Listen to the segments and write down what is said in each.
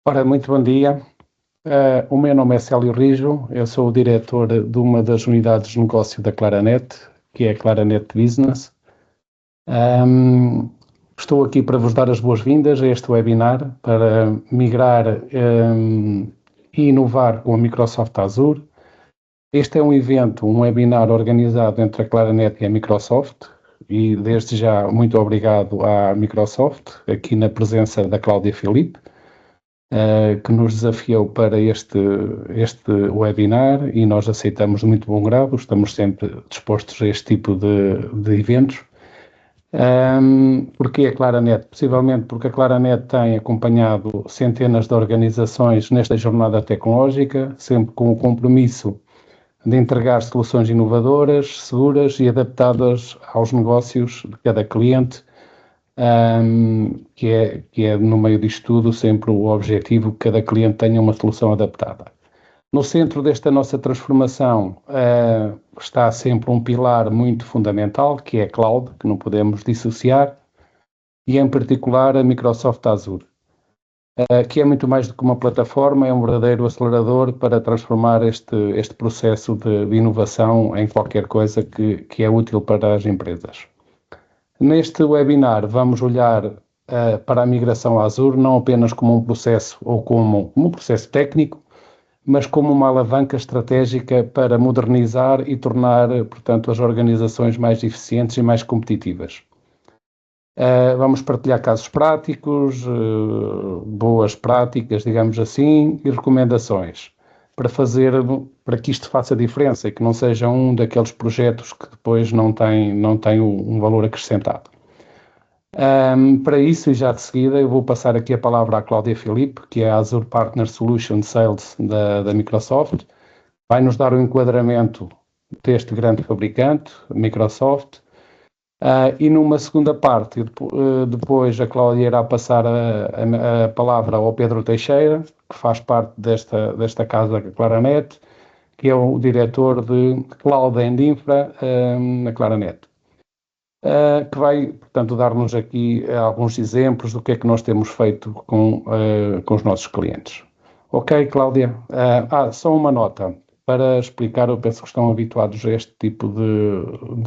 Ora, muito bom dia. O meu nome é Célio Rijo, eu sou o diretor de uma das unidades de negócio da Claranet, que é a Claranet Business. Estou aqui para vos dar as boas-vindas a este webinar para migrar e inovar com a Microsoft Azure. Este é um evento, um webinar organizado entre a Claranet e a Microsoft, e desde já muito obrigado à Microsoft, aqui na presença da Cláudia Filipe, que nos desafiou para este webinar, e nós aceitamos de muito bom grado, estamos sempre dispostos a este tipo de eventos. Porque a Claranet? Possivelmente porque a Claranet tem acompanhado centenas de organizações nesta jornada tecnológica, sempre com o compromisso de entregar soluções inovadoras, seguras e adaptadas aos negócios de cada cliente, que é no meio disto tudo sempre o objetivo que cada cliente tenha uma solução adaptada. No centro desta nossa transformação está sempre um pilar muito fundamental, que é a cloud, que não podemos dissociar, e em particular a Microsoft Azure, que é muito mais do que uma plataforma, é um verdadeiro acelerador para transformar este processo de inovação em qualquer coisa que é útil para as empresas. Neste webinar vamos olhar para a migração à Azure não apenas como um processo ou como um processo técnico, mas como uma alavanca estratégica para modernizar e tornar, portanto, as organizações mais eficientes e mais competitivas. Vamos partilhar casos práticos, boas práticas, digamos assim, e recomendações para que isto faça diferença e que não seja um daqueles projetos que depois não tem um valor acrescentado. Para isso, e já de seguida, eu vou passar aqui a palavra à Cláudia Filipe, que é a Azure Partner Solution Sales da Microsoft. Vai nos dar o enquadramento deste grande fabricante, Microsoft. E numa segunda parte, depois a Cláudia irá passar a palavra ao Pedro Teixeira, que faz parte desta casa Claranet, que é o diretor de Cloud and Infra na Claranet. Que vai, portanto, dar-nos aqui alguns exemplos do que é que nós temos feito com os nossos clientes. Ok, Cláudia? Só uma nota para explicar, eu penso que estão habituados a este tipo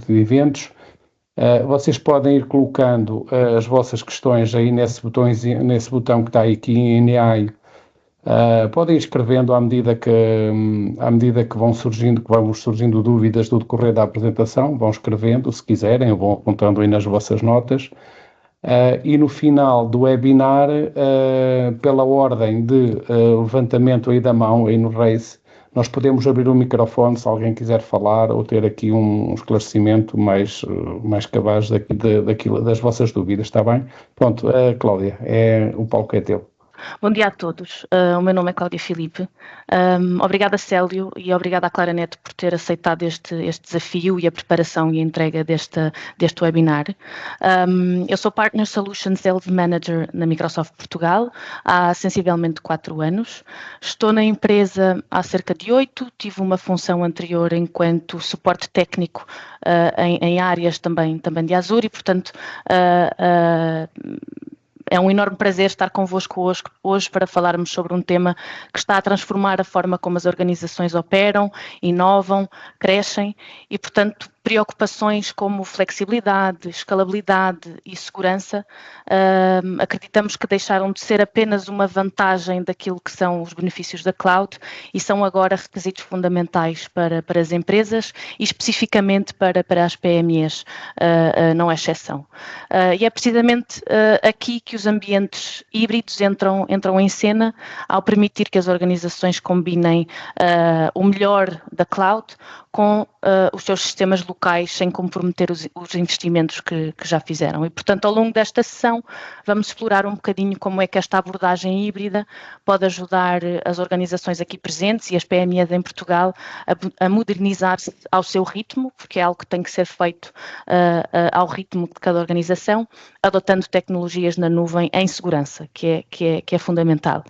de eventos. Vocês podem ir colocando as vossas questões aí nesse botão que está aqui em AI. Podem ir escrevendo à medida que vamos surgindo dúvidas do decorrer da apresentação, vão escrevendo, se quiserem, ou vão apontando aí nas vossas notas. E no final do webinar, pela ordem de levantamento aí da mão, aí no raise, nós podemos abrir o microfone se alguém quiser falar ou ter aqui um esclarecimento mais cabaz das vossas dúvidas, está bem? Pronto, Cláudia, o palco é teu. Bom dia a todos, o meu nome é Cláudia Filipe, obrigada Célio e obrigada à Claranet por ter aceitado este desafio e a preparação e a entrega deste webinar. Eu sou Partner Solution Sales Manager na Microsoft Portugal há sensivelmente 4 anos, estou na empresa há cerca de 8, tive uma função anterior enquanto suporte técnico em áreas também de Azure e portanto é um enorme prazer estar convosco hoje para falarmos sobre um tema que está a transformar a forma como as organizações operam, inovam, crescem e, portanto, preocupações como flexibilidade, escalabilidade e segurança, acreditamos que deixaram de ser apenas uma vantagem daquilo que são os benefícios da cloud e são agora requisitos fundamentais para as empresas e especificamente para as PMEs, não é exceção. E é precisamente aqui que os ambientes híbridos entram em cena ao permitir que as organizações combinem o melhor da cloud com os seus sistemas locais sem comprometer os investimentos que já fizeram. E, portanto, ao longo desta sessão, vamos explorar um bocadinho como é que esta abordagem híbrida pode ajudar as organizações aqui presentes e as PMEs em Portugal a modernizar-se ao seu ritmo, porque é algo que tem que ser feito ao ritmo de cada organização, adotando tecnologias na nuvem em segurança, que é fundamental.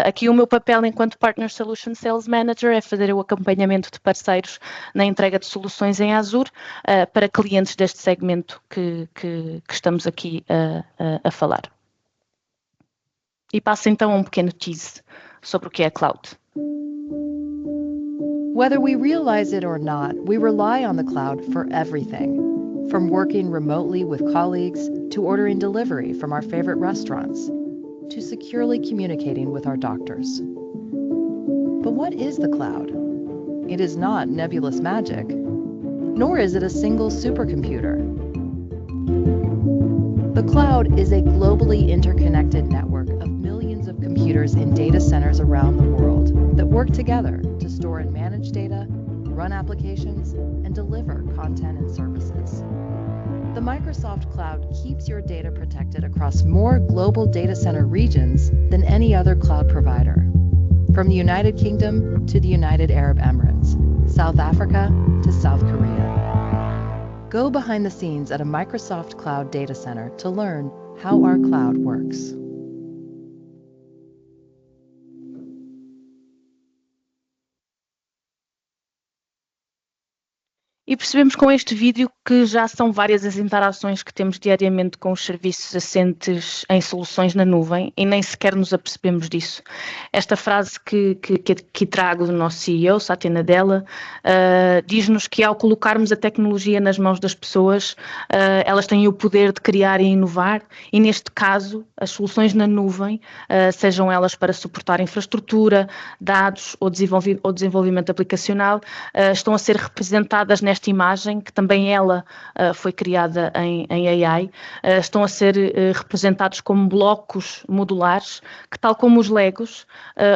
Aqui o meu papel enquanto Partner Solution Sales Manager é fazer o acompanhamento de parceiros na entrega de soluções em Azure para clientes deste segmento que estamos aqui a falar. E passo então a um pequeno tease sobre o que é a cloud. Whether we realize it or not, we rely on the cloud for everything, from working remotely with colleagues to ordering delivery from our favorite restaurants, to securely communicating with our doctors. But what is the cloud? It is not nebulous magic, nor is it a single supercomputer. The cloud is a globally interconnected network of millions of computers in data centers around the world that work together to store and manage data, run applications, and deliver content and services. The Microsoft Cloud keeps your data protected across more global data center regions than any other cloud provider. From the United Kingdom to the United Arab Emirates, South Africa to South Korea. Go behind the scenes at a Microsoft Cloud data center to learn how our cloud works. E percebemos com este vídeo que já são várias as interações que temos diariamente com os serviços assentes em soluções na nuvem e nem sequer nos apercebemos disso. Esta frase que trago do nosso CEO, Satya Nadella, diz-nos que ao colocarmos a tecnologia nas mãos das pessoas, elas têm o poder de criar e inovar e neste caso as soluções na nuvem, sejam elas para suportar infraestrutura, dados ou desenvolvimento aplicacional, estão a ser representadas nesta imagem, que também ela foi criada em AI, estão a ser representados como blocos modulares, que tal como os Legos,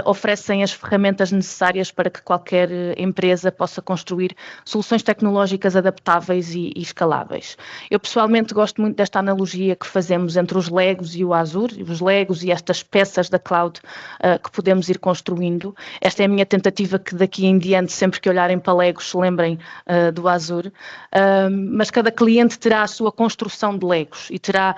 oferecem as ferramentas necessárias para que qualquer empresa possa construir soluções tecnológicas adaptáveis e escaláveis. Eu pessoalmente gosto muito desta analogia que fazemos entre os Legos e o Azure, os Legos e estas peças da cloud que podemos ir construindo. Esta é a minha tentativa que daqui em diante, sempre que olharem para Legos, se lembrem do Azure, mas cada cliente terá a sua construção de Legos e terá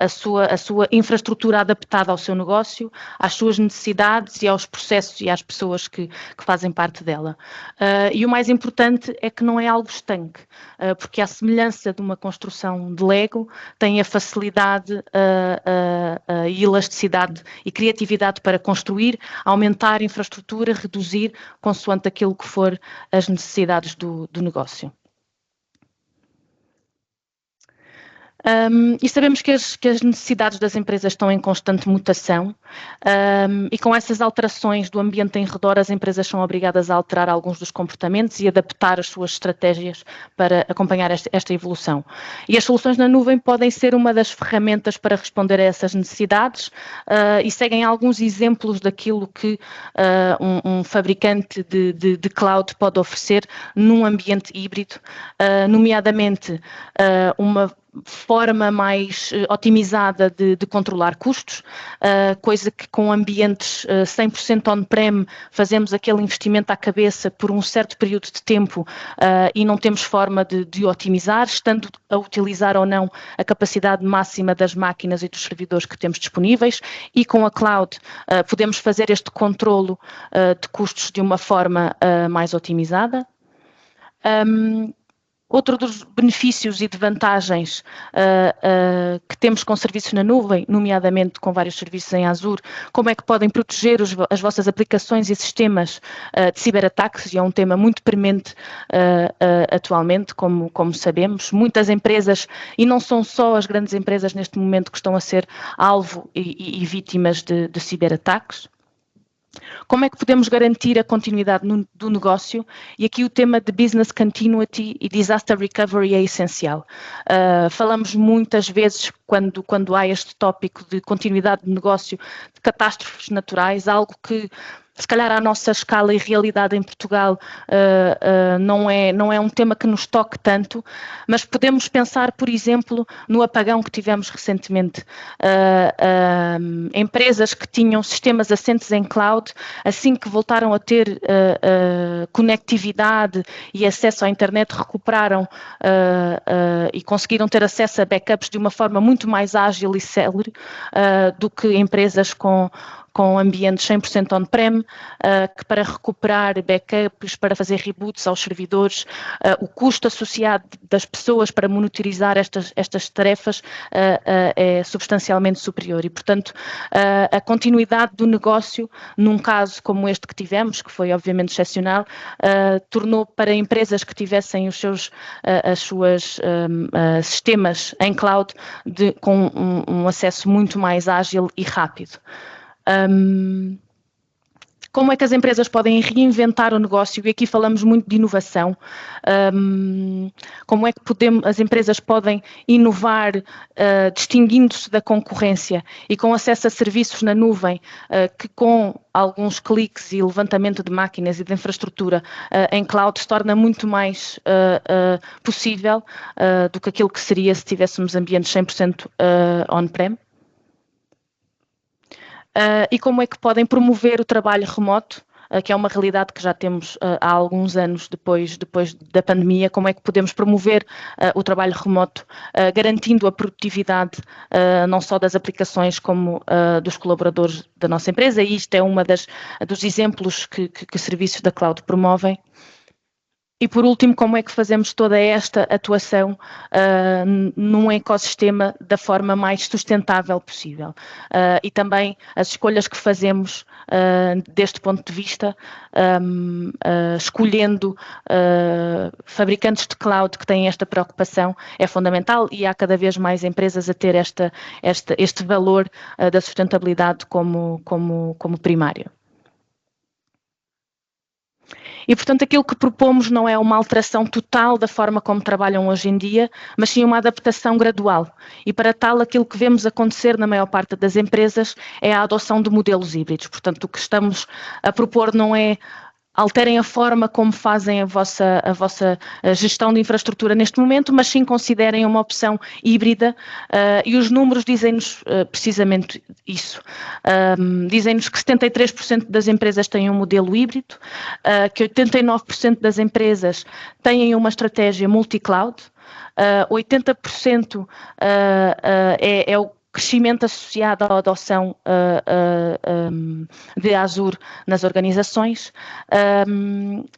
a sua infraestrutura adaptada ao seu negócio, às suas necessidades e aos processos e às pessoas que fazem parte dela. E o mais importante é que não é algo estanque, porque à semelhança de uma construção de Lego, tem a facilidade, e elasticidade e criatividade para construir, aumentar a infraestrutura, reduzir consoante aquilo que for as necessidades do negócio. E sabemos que as necessidades das empresas estão em constante mutação e com essas alterações do ambiente em redor, as empresas são obrigadas a alterar alguns dos comportamentos e adaptar as suas estratégias para acompanhar esta evolução. E as soluções na nuvem podem ser uma das ferramentas para responder a essas necessidades e seguem alguns exemplos daquilo que um fabricante de cloud pode oferecer num ambiente híbrido, nomeadamente uma forma mais otimizada de controlar custos, coisa que com ambientes 100% on-prem fazemos aquele investimento à cabeça por um certo período de tempo e não temos forma de otimizar, estando a utilizar ou não a capacidade máxima das máquinas e dos servidores que temos disponíveis, e com a cloud podemos fazer este controlo de custos de uma forma mais otimizada. Outro dos benefícios e de vantagens que temos com serviços na nuvem, nomeadamente com vários serviços em Azure, como é que podem proteger as vossas aplicações e sistemas de ciberataques, e é um tema muito premente atualmente, como sabemos. Muitas empresas, e não são só as grandes empresas neste momento que estão a ser alvo e vítimas de ciberataques. Como é que podemos garantir a continuidade do negócio? E aqui o tema de Business Continuity e Disaster Recovery é essencial. Falamos muitas vezes, quando há este tópico de continuidade de negócio, de catástrofes naturais, algo que se calhar à nossa escala e realidade em Portugal não é um tema que nos toque tanto, mas podemos pensar, por exemplo, no apagão que tivemos recentemente. Empresas que tinham sistemas assentes em cloud, assim que voltaram a ter conectividade e acesso à internet, recuperaram e conseguiram ter acesso a backups de uma forma muito mais ágil e célere do que empresas com com ambientes 100% on-prem, que para recuperar backups, para fazer reboots aos servidores, o custo associado das pessoas para monitorizar estas tarefas é substancialmente superior e, portanto, a continuidade do negócio, num caso como este que tivemos, que foi obviamente excepcional, tornou para empresas que tivessem os seus sistemas em cloud com um acesso muito mais ágil e rápido. Como é que as empresas podem reinventar o negócio? E aqui falamos muito de inovação. Como é que as empresas podem inovar distinguindo-se da concorrência e com acesso a serviços na nuvem que com alguns cliques e levantamento de máquinas e de infraestrutura em cloud se torna muito mais possível do que aquilo que seria se tivéssemos ambientes 100% on-prem? E como é que podem promover o trabalho remoto, que é uma realidade que já temos há alguns anos depois da pandemia, como é que podemos promover o trabalho remoto, garantindo a produtividade não só das aplicações como dos colaboradores da nossa empresa, e isto é dos exemplos que serviços da cloud promovem. E, por último, como é que fazemos toda esta atuação num ecossistema da forma mais sustentável possível? E também as escolhas que fazemos deste ponto de vista, escolhendo fabricantes de cloud que têm esta preocupação é fundamental e há cada vez mais empresas a ter este valor da sustentabilidade como primário. E, portanto, aquilo que propomos não é uma alteração total da forma como trabalham hoje em dia, mas sim uma adaptação gradual. E, para tal, aquilo que vemos acontecer na maior parte das empresas é a adoção de modelos híbridos. Portanto, o que estamos a propor não é alterem a forma como fazem a vossa gestão de infraestrutura neste momento, mas sim considerem uma opção híbrida e os números dizem-nos precisamente isso. Dizem-nos que 73% das empresas têm um modelo híbrido, que 89% das empresas têm uma estratégia multi-cloud, 80% é o crescimento associado à adoção de Azure nas organizações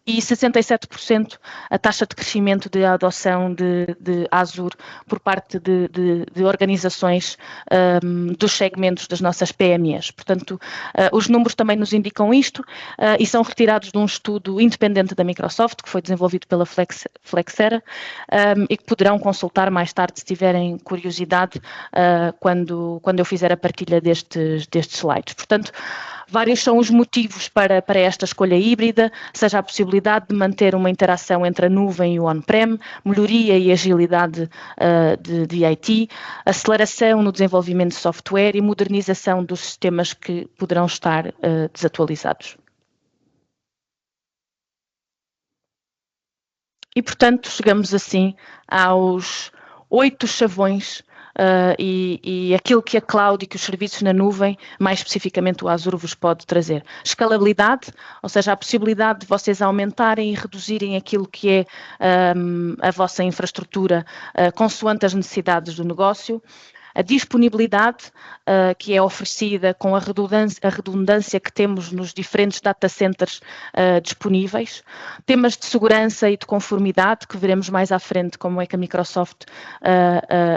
e 67% a taxa de crescimento de adoção de Azure por parte de organizações dos segmentos das nossas PMEs. Portanto, os números também nos indicam isto e são retirados de um estudo independente da Microsoft, que foi desenvolvido pela Flexera e que poderão consultar mais tarde se tiverem curiosidade quando eu fizer a partilha destes slides. Portanto, vários são os motivos para esta escolha híbrida, seja a possibilidade de manter uma interação entre a nuvem e o on-prem, melhoria e agilidade de IT, aceleração no desenvolvimento de software e modernização dos sistemas que poderão estar desatualizados. E, portanto, chegamos assim aos 8 chavões e aquilo que a cloud e que os serviços na nuvem, mais especificamente o Azure, vos pode trazer. Escalabilidade, ou seja, a possibilidade de vocês aumentarem e reduzirem aquilo que é a vossa infraestrutura consoante as necessidades do negócio. A disponibilidade que é oferecida com a redundância que temos nos diferentes data centers disponíveis, temas de segurança e de conformidade, que veremos mais à frente como é que a Microsoft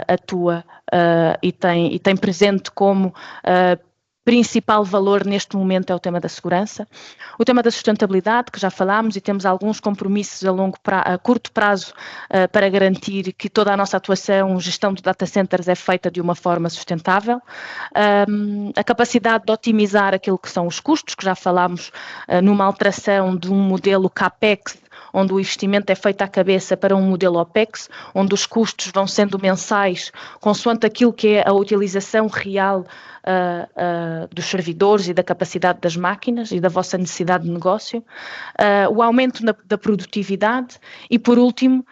atua e tem presente como principal valor neste momento é o tema da segurança, o tema da sustentabilidade, que já falámos e temos alguns compromissos a curto prazo para garantir que toda a nossa atuação, gestão de data centers é feita de uma forma sustentável, a capacidade de otimizar aquilo que são os custos, que já falámos numa alteração de um modelo CAPEX, onde o investimento é feito à cabeça para um modelo OPEX, onde os custos vão sendo mensais, consoante aquilo que é a utilização real dos servidores e da capacidade das máquinas e da vossa necessidade de negócio, o aumento da produtividade e, por último,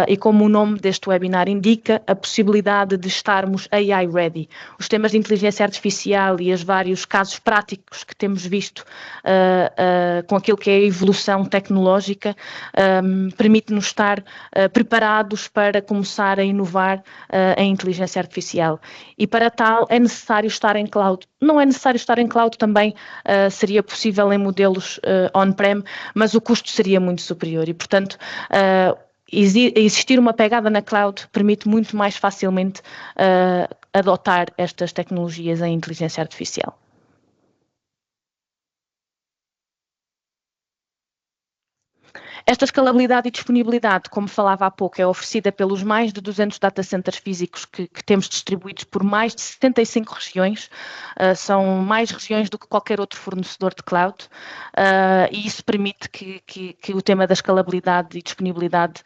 e como o nome deste webinar indica, a possibilidade de estarmos AI ready. Os temas de inteligência artificial e os vários casos práticos que temos visto com aquilo que é a evolução tecnológica permite-nos estar preparados para começar a inovar em inteligência artificial. E para tal é necessário estar em cloud. Não é necessário estar em cloud também, seria possível em modelos on-prem, mas o custo seria muito superior e, portanto, existir uma pegada na cloud permite muito mais facilmente adotar estas tecnologias em inteligência artificial. Esta escalabilidade e disponibilidade, como falava há pouco, é oferecida pelos mais de 200 data centers físicos que temos distribuídos por mais de 75 regiões, são mais regiões do que qualquer outro fornecedor de cloud, e isso permite que o tema da escalabilidade e disponibilidade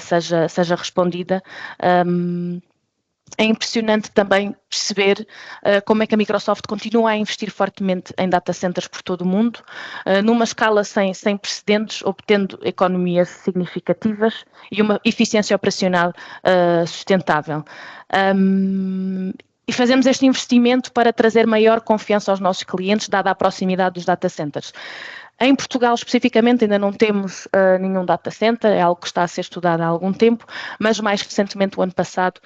seja respondida. É impressionante também perceber como é que a Microsoft continua a investir fortemente em data centers por todo o mundo, numa escala sem precedentes, obtendo economias significativas e uma eficiência operacional sustentável. E fazemos este investimento para trazer maior confiança aos nossos clientes, dada a proximidade dos data centers. Em Portugal, especificamente, ainda não temos nenhum data center, é algo que está a ser estudado há algum tempo, mas mais recentemente, o ano passado,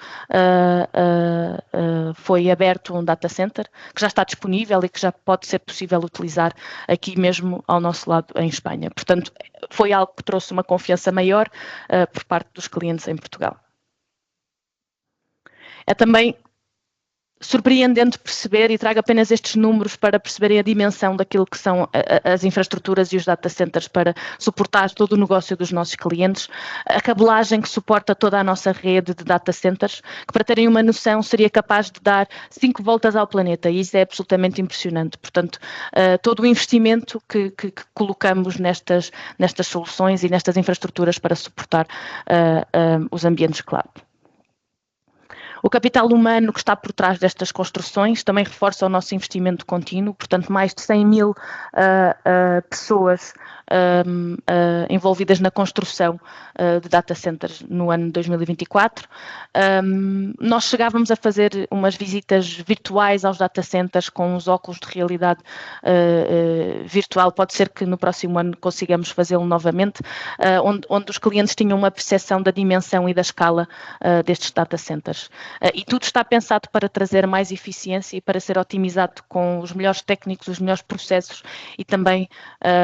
foi aberto um data center que já está disponível e que já pode ser possível utilizar aqui mesmo ao nosso lado em Espanha. Portanto, foi algo que trouxe uma confiança maior por parte dos clientes em Portugal. É também surpreendente perceber, e trago apenas estes números para perceberem a dimensão daquilo que são as infraestruturas e os data centers para suportar todo o negócio dos nossos clientes, a cabelagem que suporta toda a nossa rede de data centers, que para terem uma noção seria capaz de dar 5 voltas ao planeta, e isso é absolutamente impressionante. Portanto, todo o investimento que colocamos nestas soluções e nestas infraestruturas para suportar os ambientes cloud. O capital humano que está por trás destas construções também reforça o nosso investimento contínuo, portanto, mais de 100 mil pessoas envolvidas na construção de data centers no ano de 2024. Nós chegávamos a fazer umas visitas virtuais aos data centers com os óculos de realidade virtual. Pode ser que no próximo ano consigamos fazê-lo novamente, onde os clientes tinham uma percepção da dimensão e da escala destes data centers. E tudo está pensado para trazer mais eficiência e para ser otimizado com os melhores técnicos, os melhores processos e também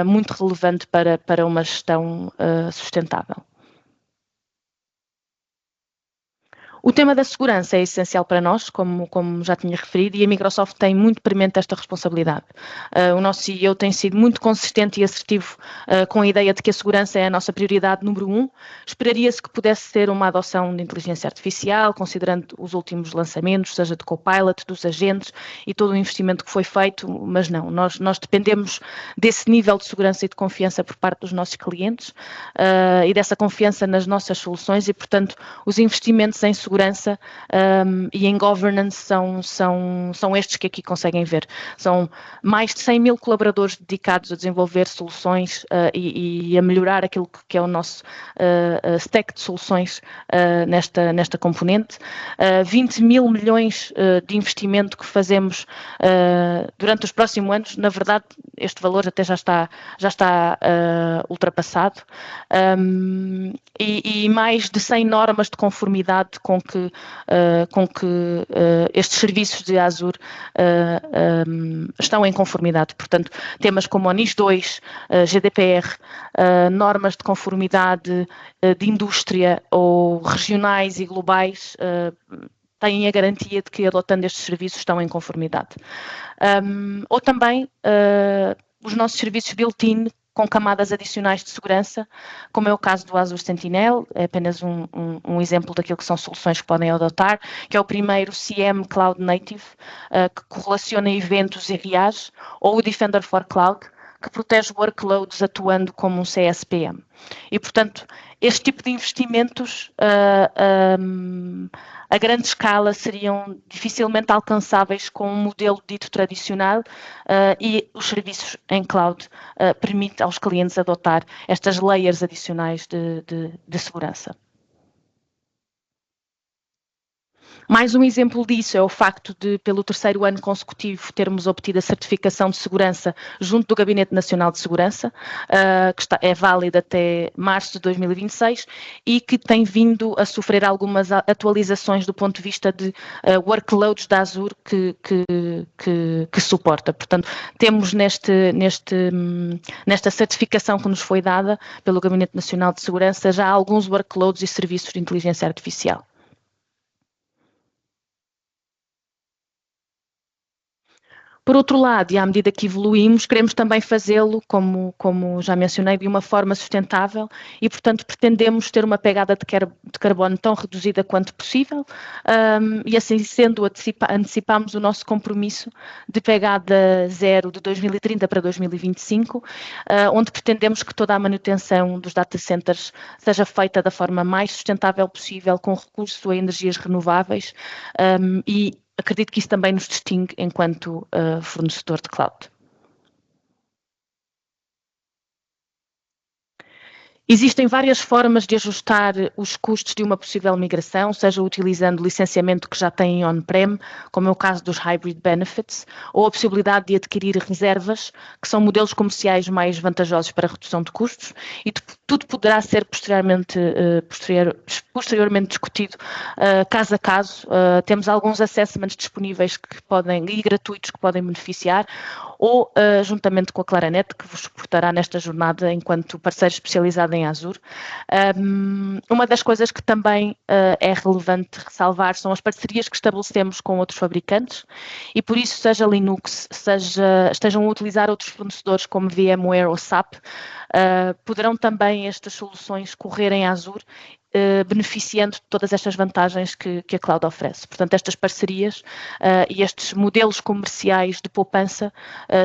muito relevante para uma gestão sustentável. O tema da segurança é essencial para nós, como já tinha referido, e a Microsoft tem muito premente esta responsabilidade. O nosso CEO tem sido muito consistente e assertivo com a ideia de que a segurança é a nossa prioridade número 1. Esperaria-se que pudesse ser uma adoção de inteligência artificial, considerando os últimos lançamentos, seja de Copilot, dos agentes e todo o investimento que foi feito, mas não. Nós dependemos desse nível de segurança e de confiança por parte dos nossos clientes e dessa confiança nas nossas soluções e, portanto, os investimentos em segurança e em governance são estes que aqui conseguem ver. São mais de 100 mil colaboradores dedicados a desenvolver soluções e a melhorar aquilo que é o nosso stack de soluções nesta componente. 20 mil milhões de investimento que fazemos durante os próximos anos. Na verdade, este valor até já está ultrapassado. E mais de 100 normas de conformidade com que estes serviços de Azure estão em conformidade. Portanto, temas como o NIS 2, GDPR, normas de conformidade de indústria ou regionais e globais têm a garantia de que, adotando estes serviços, estão em conformidade. Ou também os nossos serviços built-in com camadas adicionais de segurança, como é o caso do Azure Sentinel, é apenas um exemplo daquilo que são soluções que podem adotar, que é o primeiro CM Cloud Native, que correlaciona eventos e reage, ou o Defender for Cloud, que protege workloads atuando como um CSPM. E, portanto, este tipo de investimentos a grande escala seriam dificilmente alcançáveis com um modelo dito tradicional e os serviços em cloud permitem aos clientes adotar estas layers adicionais de segurança. Mais um exemplo disso é o facto de, pelo terceiro ano consecutivo, termos obtido a certificação de segurança junto do Gabinete Nacional de Segurança, que é válida até março de 2026 e que tem vindo a sofrer algumas atualizações do ponto de vista de workloads da Azure que suporta. Portanto, temos nesta certificação que nos foi dada pelo Gabinete Nacional de Segurança já alguns workloads e serviços de inteligência artificial. Por outro lado, e à medida que evoluímos, queremos também fazê-lo, como já mencionei, de uma forma sustentável e, portanto, pretendemos ter uma pegada de carbono tão reduzida quanto possível e, assim sendo, antecipamos o nosso compromisso de pegada zero de 2030 para 2025, onde pretendemos que toda a manutenção dos data centers seja feita da forma mais sustentável possível, com recurso a energias renováveis e acredito que isso também nos distingue enquanto fornecedor de cloud. Existem várias formas de ajustar os custos de uma possível migração, seja utilizando licenciamento que já tem on-prem, como é o caso dos Hybrid Benefits, ou a possibilidade de adquirir reservas, que são modelos comerciais mais vantajosos para a redução de custos, e tudo poderá ser posteriormente discutido caso a caso. Temos alguns assessments disponíveis e gratuitos que podem beneficiar, ou juntamente com a Claranet, que vos suportará nesta jornada enquanto parceiro especializado em Azure. Uma das coisas que também é relevante ressalvar são as parcerias que estabelecemos com outros fabricantes e por isso, seja Linux, estejam a utilizar outros fornecedores como VMware ou SAP, poderão também estas soluções correr em Azure, beneficiando de todas estas vantagens que a cloud oferece. Portanto, estas parcerias e estes modelos comerciais de poupança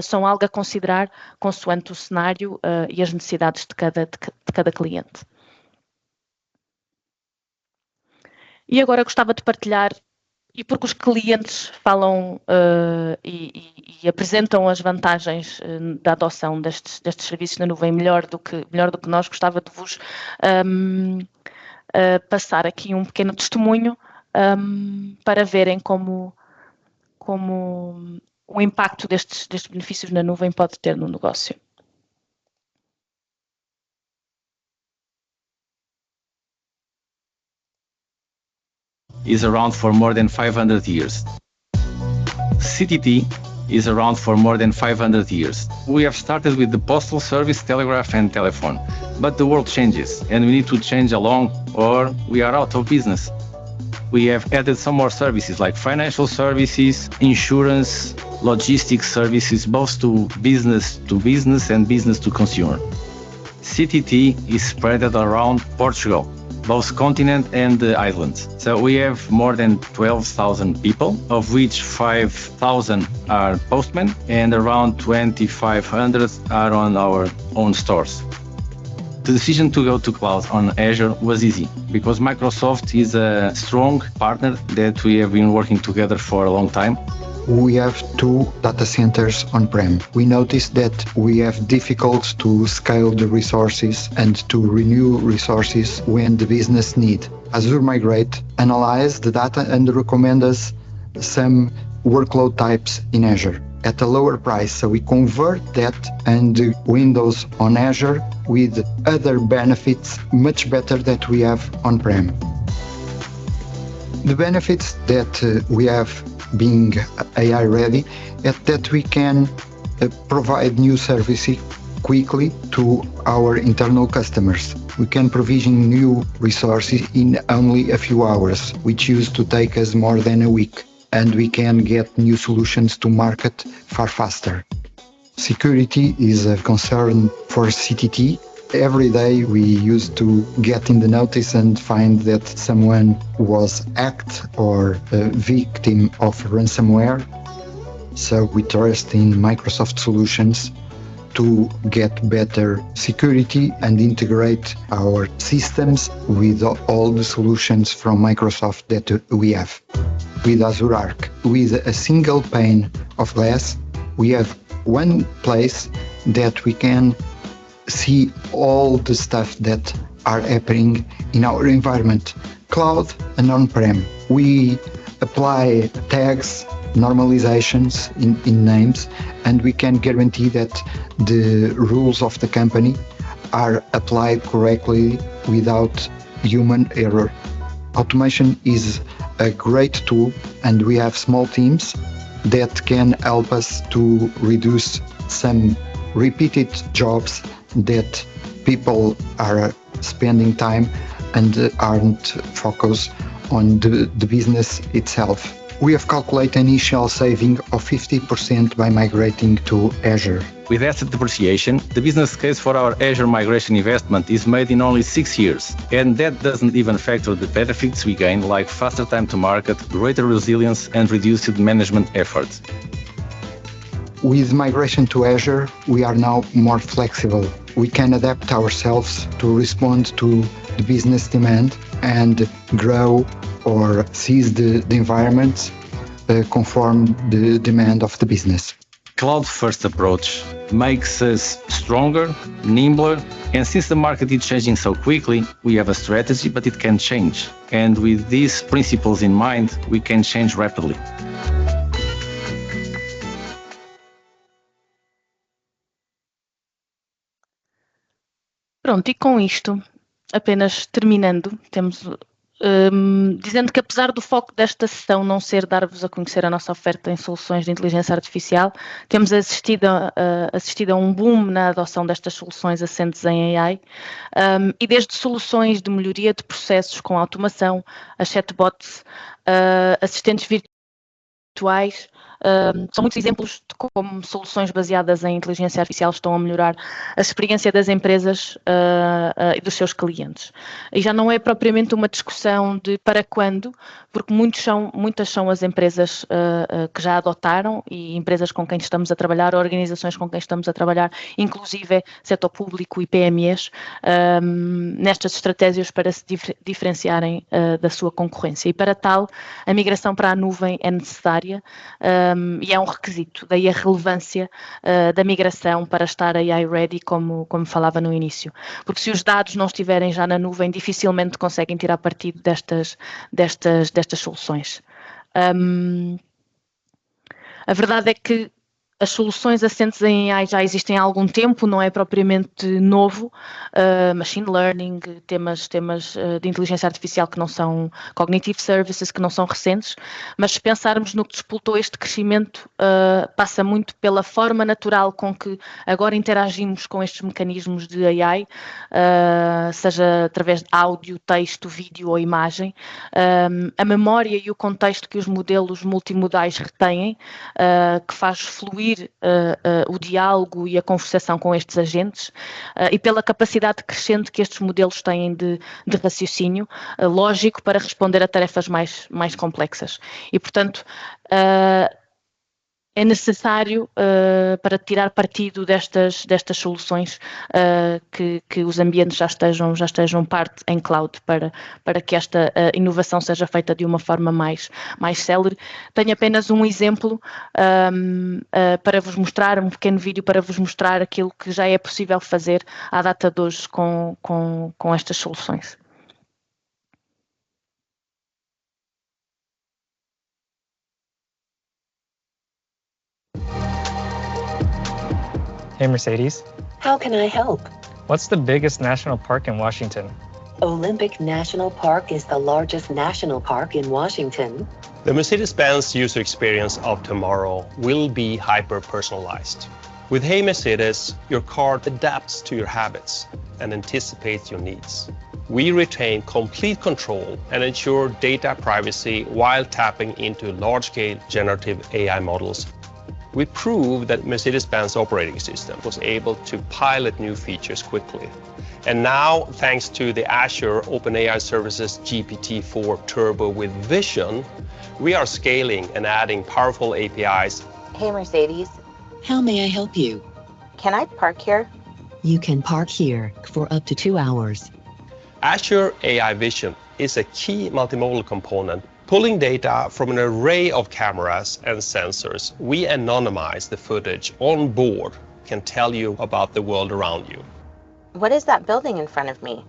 são algo a considerar consoante o cenário e as necessidades de cada cliente. E agora gostava de partilhar, e porque os clientes falam e apresentam as vantagens da adoção destes serviços na nuvem melhor do que nós, gostava de vos passar aqui um pequeno testemunho para verem como o impacto destes benefícios na nuvem pode ter no negócio. Is around for more than 500 years. CTT is around for more than 500 years. We have started with the postal service, telegraph and telephone, but the world changes and we need to change along or we are out of business. We have added some more services like financial services, insurance, logistics services, both to business and business to consumer. CTT is spread around Portugal, both continent and the islands. So we have more than 12,000 people, of which 5,000 are postmen and around 2,500 are on our own stores. The decision to go to cloud on Azure was easy because Microsoft is a strong partner that we have been working together for a long time. We have 2 data centers on-prem. We noticed that we have difficult to scale the resources and to renew resources when the business need. Azure Migrate analyze the data and recommend us some workload types in Azure at a lower price. So we convert that and Windows on Azure with other benefits much better than we have on-prem. The benefits that we have being AI ready is that we can provide new services quickly to our internal customers. We can provision new resources in only a few hours, which used to take us more than a week, and we can get new solutions to market far faster. Security is a concern for CTT. Every day we used to get in the notice and find that someone was hacked or a victim of ransomware. So we trust in Microsoft solutions to get better security and integrate our systems with all the solutions from Microsoft that we have. With Azure Arc, with a single pane of glass, we have one place that we can see all the stuff that are happening in our environment, cloud and on-prem. We apply tags, normalizations in names, and we can guarantee that the rules of the company are applied correctly without human error. Automation is a great tool, and we have small teams that can help us to reduce some repeated jobs that people are spending time and aren't focused on the business itself. We have calculated an initial saving of 50% by migrating to Azure. With asset depreciation, the business case for our Azure migration investment is made in only 6 years, and that doesn't even factor the benefits we gain, like faster time to market, greater resilience, and reduced management effort. With migration to Azure, we are now more flexible. We can adapt ourselves to respond to the business demand and grow or seize the environment conform the demand of the business. Cloud-first approach makes us stronger, nimbler, and since the market is changing so quickly, we have a strategy, but it can change. And with these principles in mind, we can change rapidly. Pronto, e com isto, apenas terminando, temos dizendo que apesar do foco desta sessão não ser dar-vos a conhecer a nossa oferta em soluções de inteligência artificial, temos assistido a um boom na adoção destas soluções assentes em AI, e desde soluções de melhoria de processos com automação, a chatbots, assistentes virtuais, são muitos exemplos de como soluções baseadas em inteligência artificial estão a melhorar a experiência das empresas e dos seus clientes. E já não é propriamente uma discussão de para quando, porque muitas são as empresas que já adotaram e empresas com quem estamos a trabalhar, organizações com quem estamos a trabalhar, inclusive setor público e PMEs, nestas estratégias para se diferenciarem da sua concorrência. E para tal, a migração para a nuvem é necessária, e é um requisito, daí a relevância da migração para estar AI ready, como falava no início. Porque se os dados não estiverem já na nuvem, dificilmente conseguem tirar partido destas soluções. A verdade é que as soluções assentes em AI já existem há algum tempo, não é propriamente novo. Machine learning, temas de inteligência artificial que não são cognitive services, que não são recentes, mas se pensarmos no que disputou este crescimento, passa muito pela forma natural com que agora interagimos com estes mecanismos de AI, seja através de áudio, texto, vídeo ou imagem, a memória e o contexto que os modelos multimodais retêm, que faz fluir o diálogo e a conversação com estes agentes, e pela capacidade crescente que estes modelos têm de raciocínio lógico para responder a tarefas mais complexas. E, portanto, é necessário, para tirar partido destas soluções, que os ambientes já estejam parte em cloud para que esta inovação seja feita de uma forma mais célere. Tenho apenas um exemplo para vos mostrar, um pequeno vídeo para vos mostrar aquilo que já é possível fazer à data de hoje com estas soluções. Hey, Mercedes. How can I help? What's the biggest national park in Washington? Olympic National Park is the largest national park in Washington. The Mercedes-Benz user experience of tomorrow will be hyper-personalized. With Hey Mercedes, your car adapts to your habits and anticipates your needs. We retain complete control and ensure data privacy while tapping into large-scale generative AI models. We proved that Mercedes-Benz operating system was able to pilot new features quickly. And now, thanks to the Azure OpenAI Services GPT-4 Turbo with Vision, we are scaling and adding powerful APIs. Hey, Mercedes. How may I help you? Can I park here? You can park here for up to 2 hours. Azure AI Vision is a key multimodal component. Pulling data from an array of cameras and sensors, we anonymize the footage on board, can tell you about the world around you. What is that building in front of me?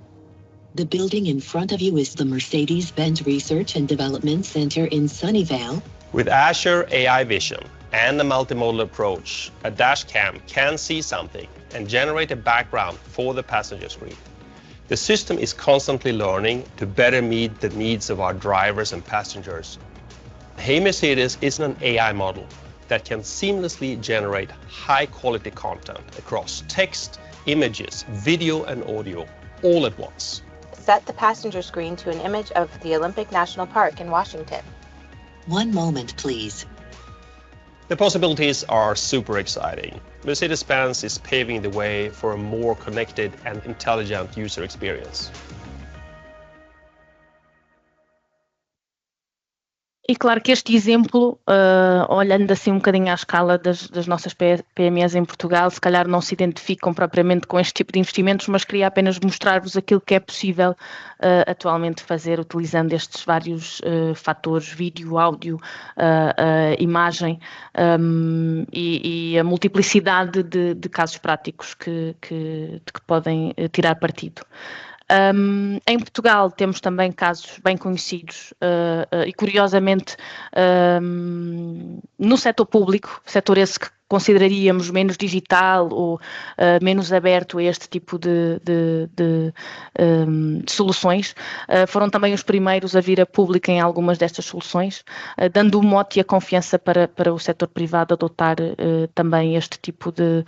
The building in front of you is the Mercedes-Benz Research and Development Center in Sunnyvale. With Azure AI Vision and the multimodal approach, a dashcam can see something and generate a background for the passenger screen. The system is constantly learning to better meet the needs of our drivers and passengers. Hey Mercedes is an AI model that can seamlessly generate high-quality content across text, images, video, and audio all at once. Set the passenger screen to an image of the Olympic National Park in Washington. One moment, please. The possibilities are super exciting. Mercedes-Benz is paving the way for a more connected and intelligent user experience. E claro que este exemplo, olhando assim um bocadinho à escala das nossas PMEs em Portugal, se calhar não se identificam propriamente com este tipo de investimentos, mas queria apenas mostrar-vos aquilo que é possível atualmente fazer utilizando estes vários fatores, vídeo, áudio, imagem e a multiplicidade de casos práticos que podem tirar partido. Em Portugal temos também casos bem conhecidos e curiosamente no setor público, setor esse que consideraríamos menos digital ou menos aberto a este tipo de soluções, foram também os primeiros a vir a público em algumas destas soluções, dando o mote e a confiança para o setor privado adotar também este tipo de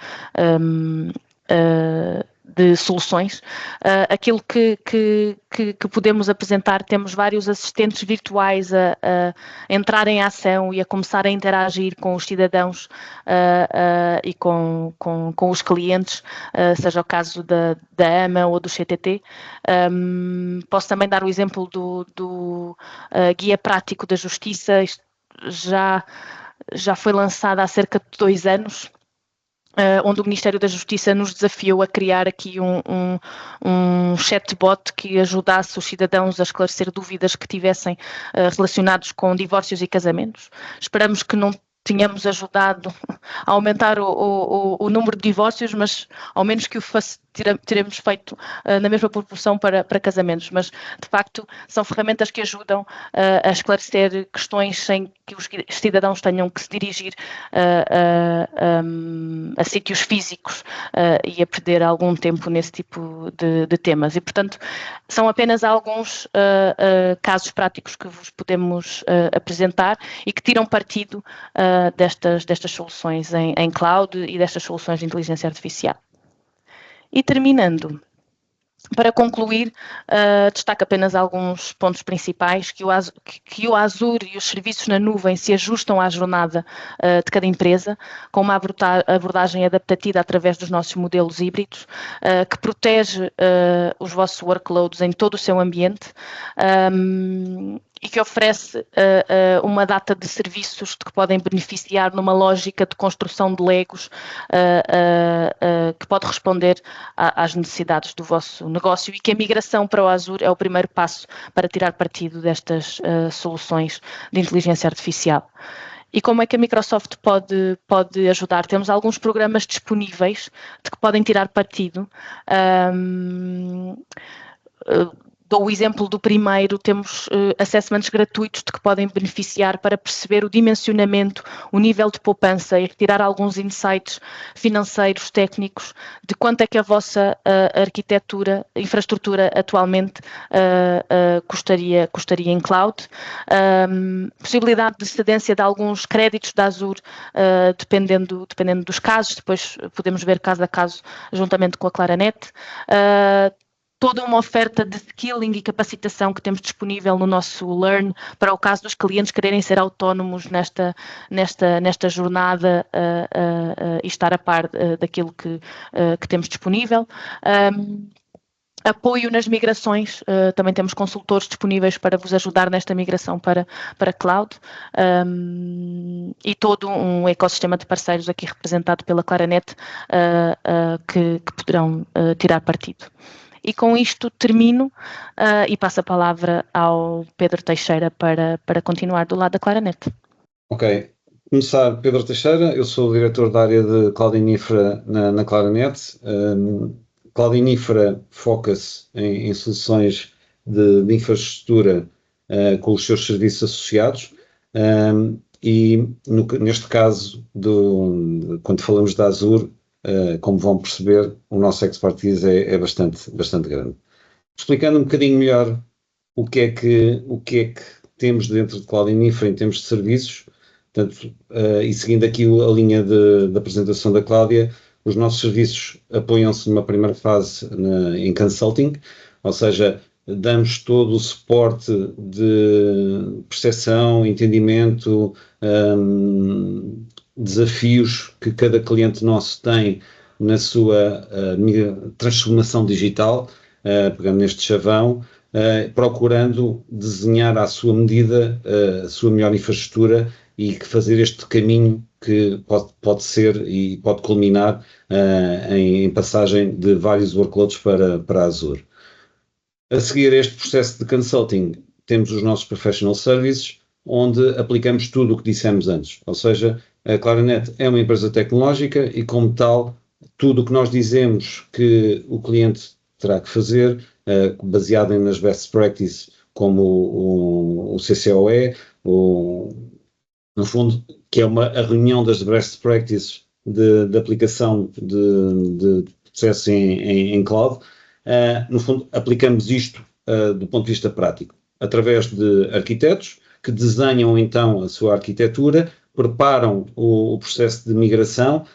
soluções. Aquilo que podemos apresentar, temos vários assistentes virtuais a entrar em ação e a começar a interagir com os cidadãos e com os clientes, seja o caso da AMA ou do CTT. Posso também dar o exemplo do Guia Prático da Justiça. Isto já foi lançado há cerca de 2 anos, onde o Ministério da Justiça nos desafiou a criar aqui um chatbot que ajudasse os cidadãos a esclarecer dúvidas que tivessem relacionados com divórcios e casamentos. Esperamos que não tenhamos ajudado a aumentar o número de divórcios, mas ao menos que o teremos feito na mesma proporção para casamentos, mas de facto são ferramentas que ajudam a esclarecer questões sem que os cidadãos tenham que se dirigir a sítios físicos e a perder algum tempo nesse tipo de temas. E portanto são apenas alguns casos práticos que vos podemos apresentar e que tiram partido destas soluções em cloud e destas soluções de inteligência artificial. E terminando, para concluir, destaco apenas alguns pontos principais, que o Azure e os serviços na nuvem se ajustam à jornada de cada empresa, com uma abordagem adaptativa através dos nossos modelos híbridos, que protege os vossos workloads em todo o seu ambiente, e que oferece uma data de serviços de que podem beneficiar numa lógica de construção de legos que pode responder às necessidades do vosso negócio, e que a migração para o Azure é o primeiro passo para tirar partido destas soluções de inteligência artificial. E como é que a Microsoft pode ajudar? Temos alguns programas disponíveis de que podem tirar partido. Dou o exemplo do primeiro, temos assessments gratuitos de que podem beneficiar para perceber o dimensionamento, o nível de poupança e retirar alguns insights financeiros, técnicos, de quanto é que a vossa arquitetura, infraestrutura atualmente custaria em cloud. Possibilidade de cedência de alguns créditos da Azure, dependendo dos casos, depois podemos ver caso a caso juntamente com a Claranet. Toda uma oferta de skilling e capacitação que temos disponível no nosso Learn, para o caso dos clientes quererem ser autónomos nesta jornada e estar a par daquilo que temos disponível. Apoio nas migrações, também temos consultores disponíveis para vos ajudar nesta migração para cloud, e todo um ecossistema de parceiros aqui representado pela Claranet que poderão tirar partido. E com isto termino e passo a palavra ao Pedro Teixeira para continuar do lado da Claranet. Ok. Começar, Pedro Teixeira, eu sou o diretor da área de Cloud e Infra na Claranet. Cloud Infra foca-se em soluções de infraestrutura com os seus serviços associados, e neste caso, quando falamos da Azure, como vão perceber, o nosso expertise é bastante grande. Explicando um bocadinho melhor o que é que temos dentro de Cloud Infra em termos de serviços, portanto, e seguindo aqui a linha da apresentação da Cláudia, os nossos serviços apoiam-se numa primeira fase em consulting, ou seja, damos todo o suporte de percepção, entendimento, desafios que cada cliente nosso tem na sua transformação digital, pegando neste chavão, procurando desenhar à sua medida a sua melhor infraestrutura e fazer este caminho que pode ser e pode culminar em passagem de vários workloads para a Azure. A seguir este processo de consulting, temos os nossos professional services, onde aplicamos tudo o que dissemos antes. Ou seja, a Claranet é uma empresa tecnológica e, como tal, tudo o que nós dizemos que o cliente terá que fazer, baseado nas best practices, como o CCOE, no fundo, que é a reunião das best practices de aplicação de processo em cloud. No fundo, aplicamos isto do ponto de vista prático, através de arquitetos que desenham então a sua arquitetura, preparam o processo de migração,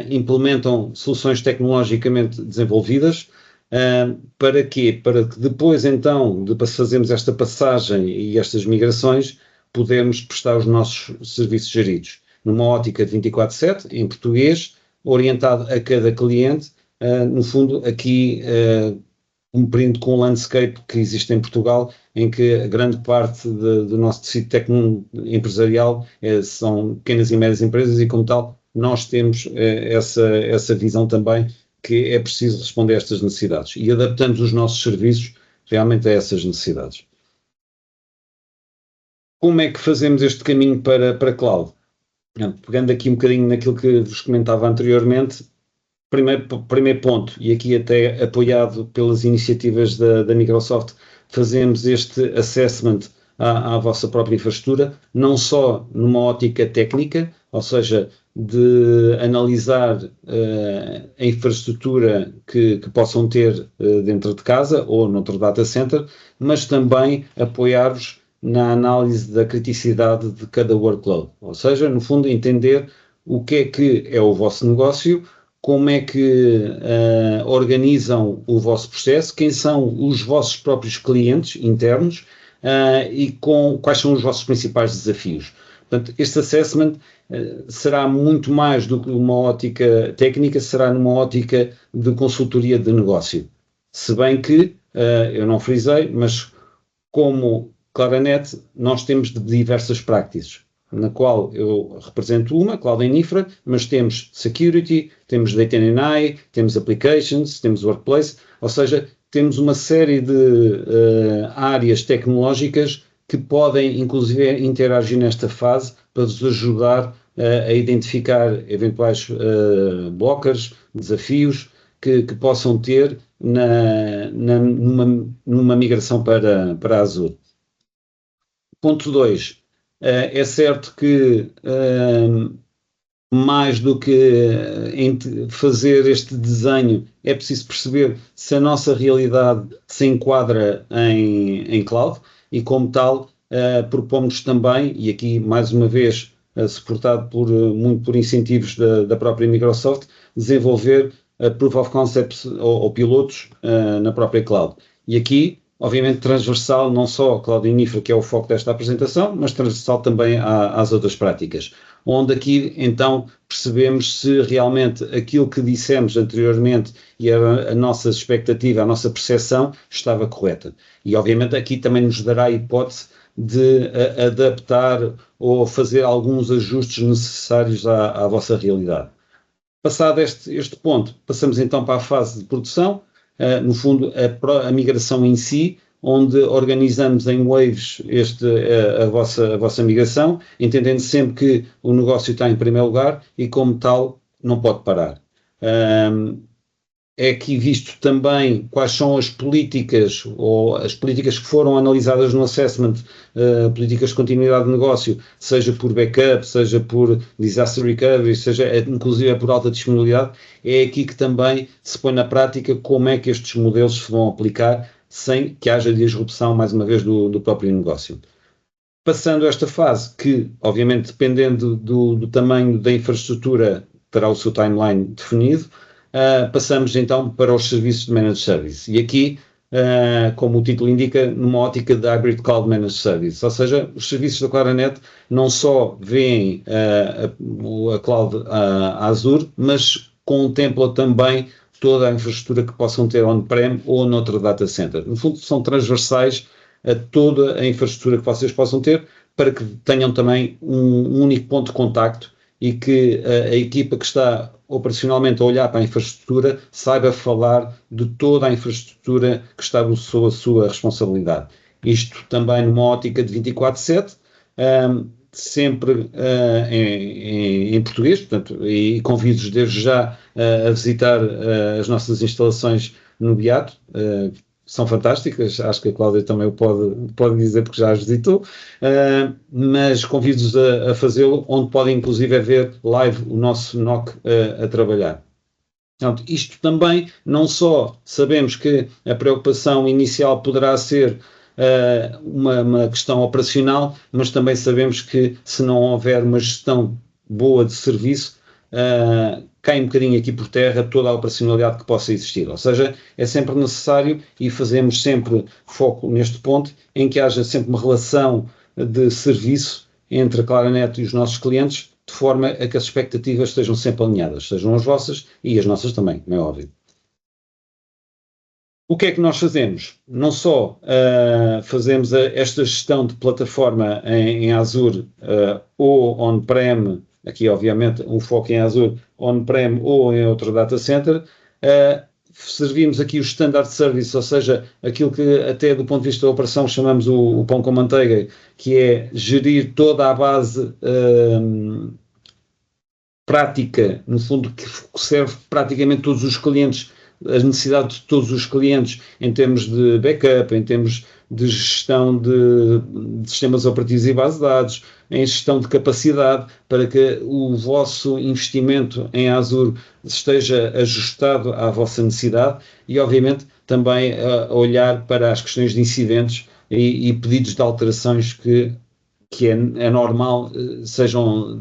implementam soluções tecnologicamente desenvolvidas. Para quê? Para que depois então de fazermos esta passagem e estas migrações, podemos prestar os nossos serviços geridos, numa ótica de 24/7, em português, orientado a cada cliente, no fundo aqui cumprindo com o landscape que existe em Portugal, em que a grande parte do nosso tecido empresarial são pequenas e médias empresas e, como tal, nós temos essa visão também que é preciso responder a estas necessidades e adaptamos os nossos serviços realmente a essas necessidades. Como é que fazemos este caminho para cloud? Pegando aqui um bocadinho naquilo que vos comentava anteriormente, primeiro ponto, e aqui até apoiado pelas iniciativas da Microsoft, fazemos este assessment à vossa própria infraestrutura, não só numa ótica técnica, ou seja, de analisar a infraestrutura que possam ter dentro de casa ou noutro data center, mas também apoiar-vos na análise da criticidade de cada workload. Ou seja, no fundo, entender o que é o vosso negócio, como é que organizam o vosso processo, quem são os vossos próprios clientes internos e quais são os vossos principais desafios. Portanto, este assessment será muito mais do que uma ótica técnica, será numa ótica de consultoria de negócio. Se bem que, eu não frisei, mas como Claranet, nós temos diversas practices, na qual eu represento uma, Cloud Infra, mas temos Security, temos Data and AI, temos Applications, temos Workplace, ou seja, temos uma série de áreas tecnológicas que podem, inclusive, interagir nesta fase para vos ajudar a identificar eventuais blockers, desafios que possam ter numa migração para a Azure. Ponto 2. É certo que mais do que fazer este desenho, é preciso perceber se a nossa realidade se enquadra em cloud e, como tal, propomos também, e aqui mais uma vez suportado muito por incentivos da própria Microsoft, desenvolver proof of concepts ou pilotos na própria cloud. E aqui, obviamente, transversal não só a Cloud Infra, que é o foco desta apresentação, mas transversal também às outras práticas, onde aqui então percebemos se realmente aquilo que dissemos anteriormente e a nossa expectativa, a nossa percepção estava correta. E obviamente aqui também nos dará a hipótese de adaptar ou fazer alguns ajustes necessários à vossa realidade. Passado este ponto, passamos então para a fase de produção, no fundo a migração em si, onde organizamos em waves a vossa migração, entendendo sempre que o negócio está em primeiro lugar e, como tal, não pode parar. é aqui visto também quais são as políticas ou as políticas que foram analisadas no assessment, políticas de continuidade de negócio, seja por backup, seja por disaster recovery, seja inclusive por alta disponibilidade. É aqui que também se põe na prática como é que estes modelos se vão aplicar sem que haja disrupção, mais uma vez, do próprio negócio. Passando esta fase, que obviamente dependendo do tamanho da infraestrutura terá o seu timeline definido, passamos então para os serviços de Managed Service. E aqui, como o título indica, numa ótica de Hybrid Cloud Managed Service. Ou seja, os serviços da Claranet não só veem a Cloud Azure, mas contemplam também toda a infraestrutura que possam ter on-prem ou noutro data center. No fundo, são transversais a toda a infraestrutura que vocês possam ter, para que tenham também um único ponto de contacto e que a equipa que está operacionalmente a olhar para a infraestrutura saiba falar de toda a infraestrutura que está sob a sua responsabilidade. Isto também numa ótica de 24/7, sempre em português, portanto, e convido-vos desde já a visitar as nossas instalações no Beato, são fantásticas, acho que a Cláudia também o pode dizer porque já as visitou, mas convido-vos a fazê-lo, onde podem inclusive ver live o nosso NOC a trabalhar. Portanto, isto também, não só sabemos que a preocupação inicial poderá ser uma questão operacional, mas também sabemos que se não houver uma gestão boa de serviço, cai um bocadinho aqui por terra toda a operacionalidade que possa existir. Ou seja, é sempre necessário, e fazemos sempre foco neste ponto, em que haja sempre uma relação de serviço entre a Claranet e os nossos clientes, de forma a que as expectativas estejam sempre alinhadas, sejam as vossas e as nossas também, não é óbvio. O que é que nós fazemos? Não só fazemos esta gestão de plataforma em Azure ou on-prem, aqui obviamente um foco em Azure, on-prem ou em outro data center, servimos aqui o standard service, ou seja, aquilo que até do ponto de vista da operação chamamos o pão com manteiga, que é gerir toda a base prática, no fundo que serve praticamente todos os clientes, as necessidades de todos os clientes em termos de backup, em termos de gestão de sistemas operativos e base de dados, em gestão de capacidade, para que o vosso investimento em Azure esteja ajustado à vossa necessidade e, obviamente, também a olhar para as questões de incidentes e pedidos de alterações que é normal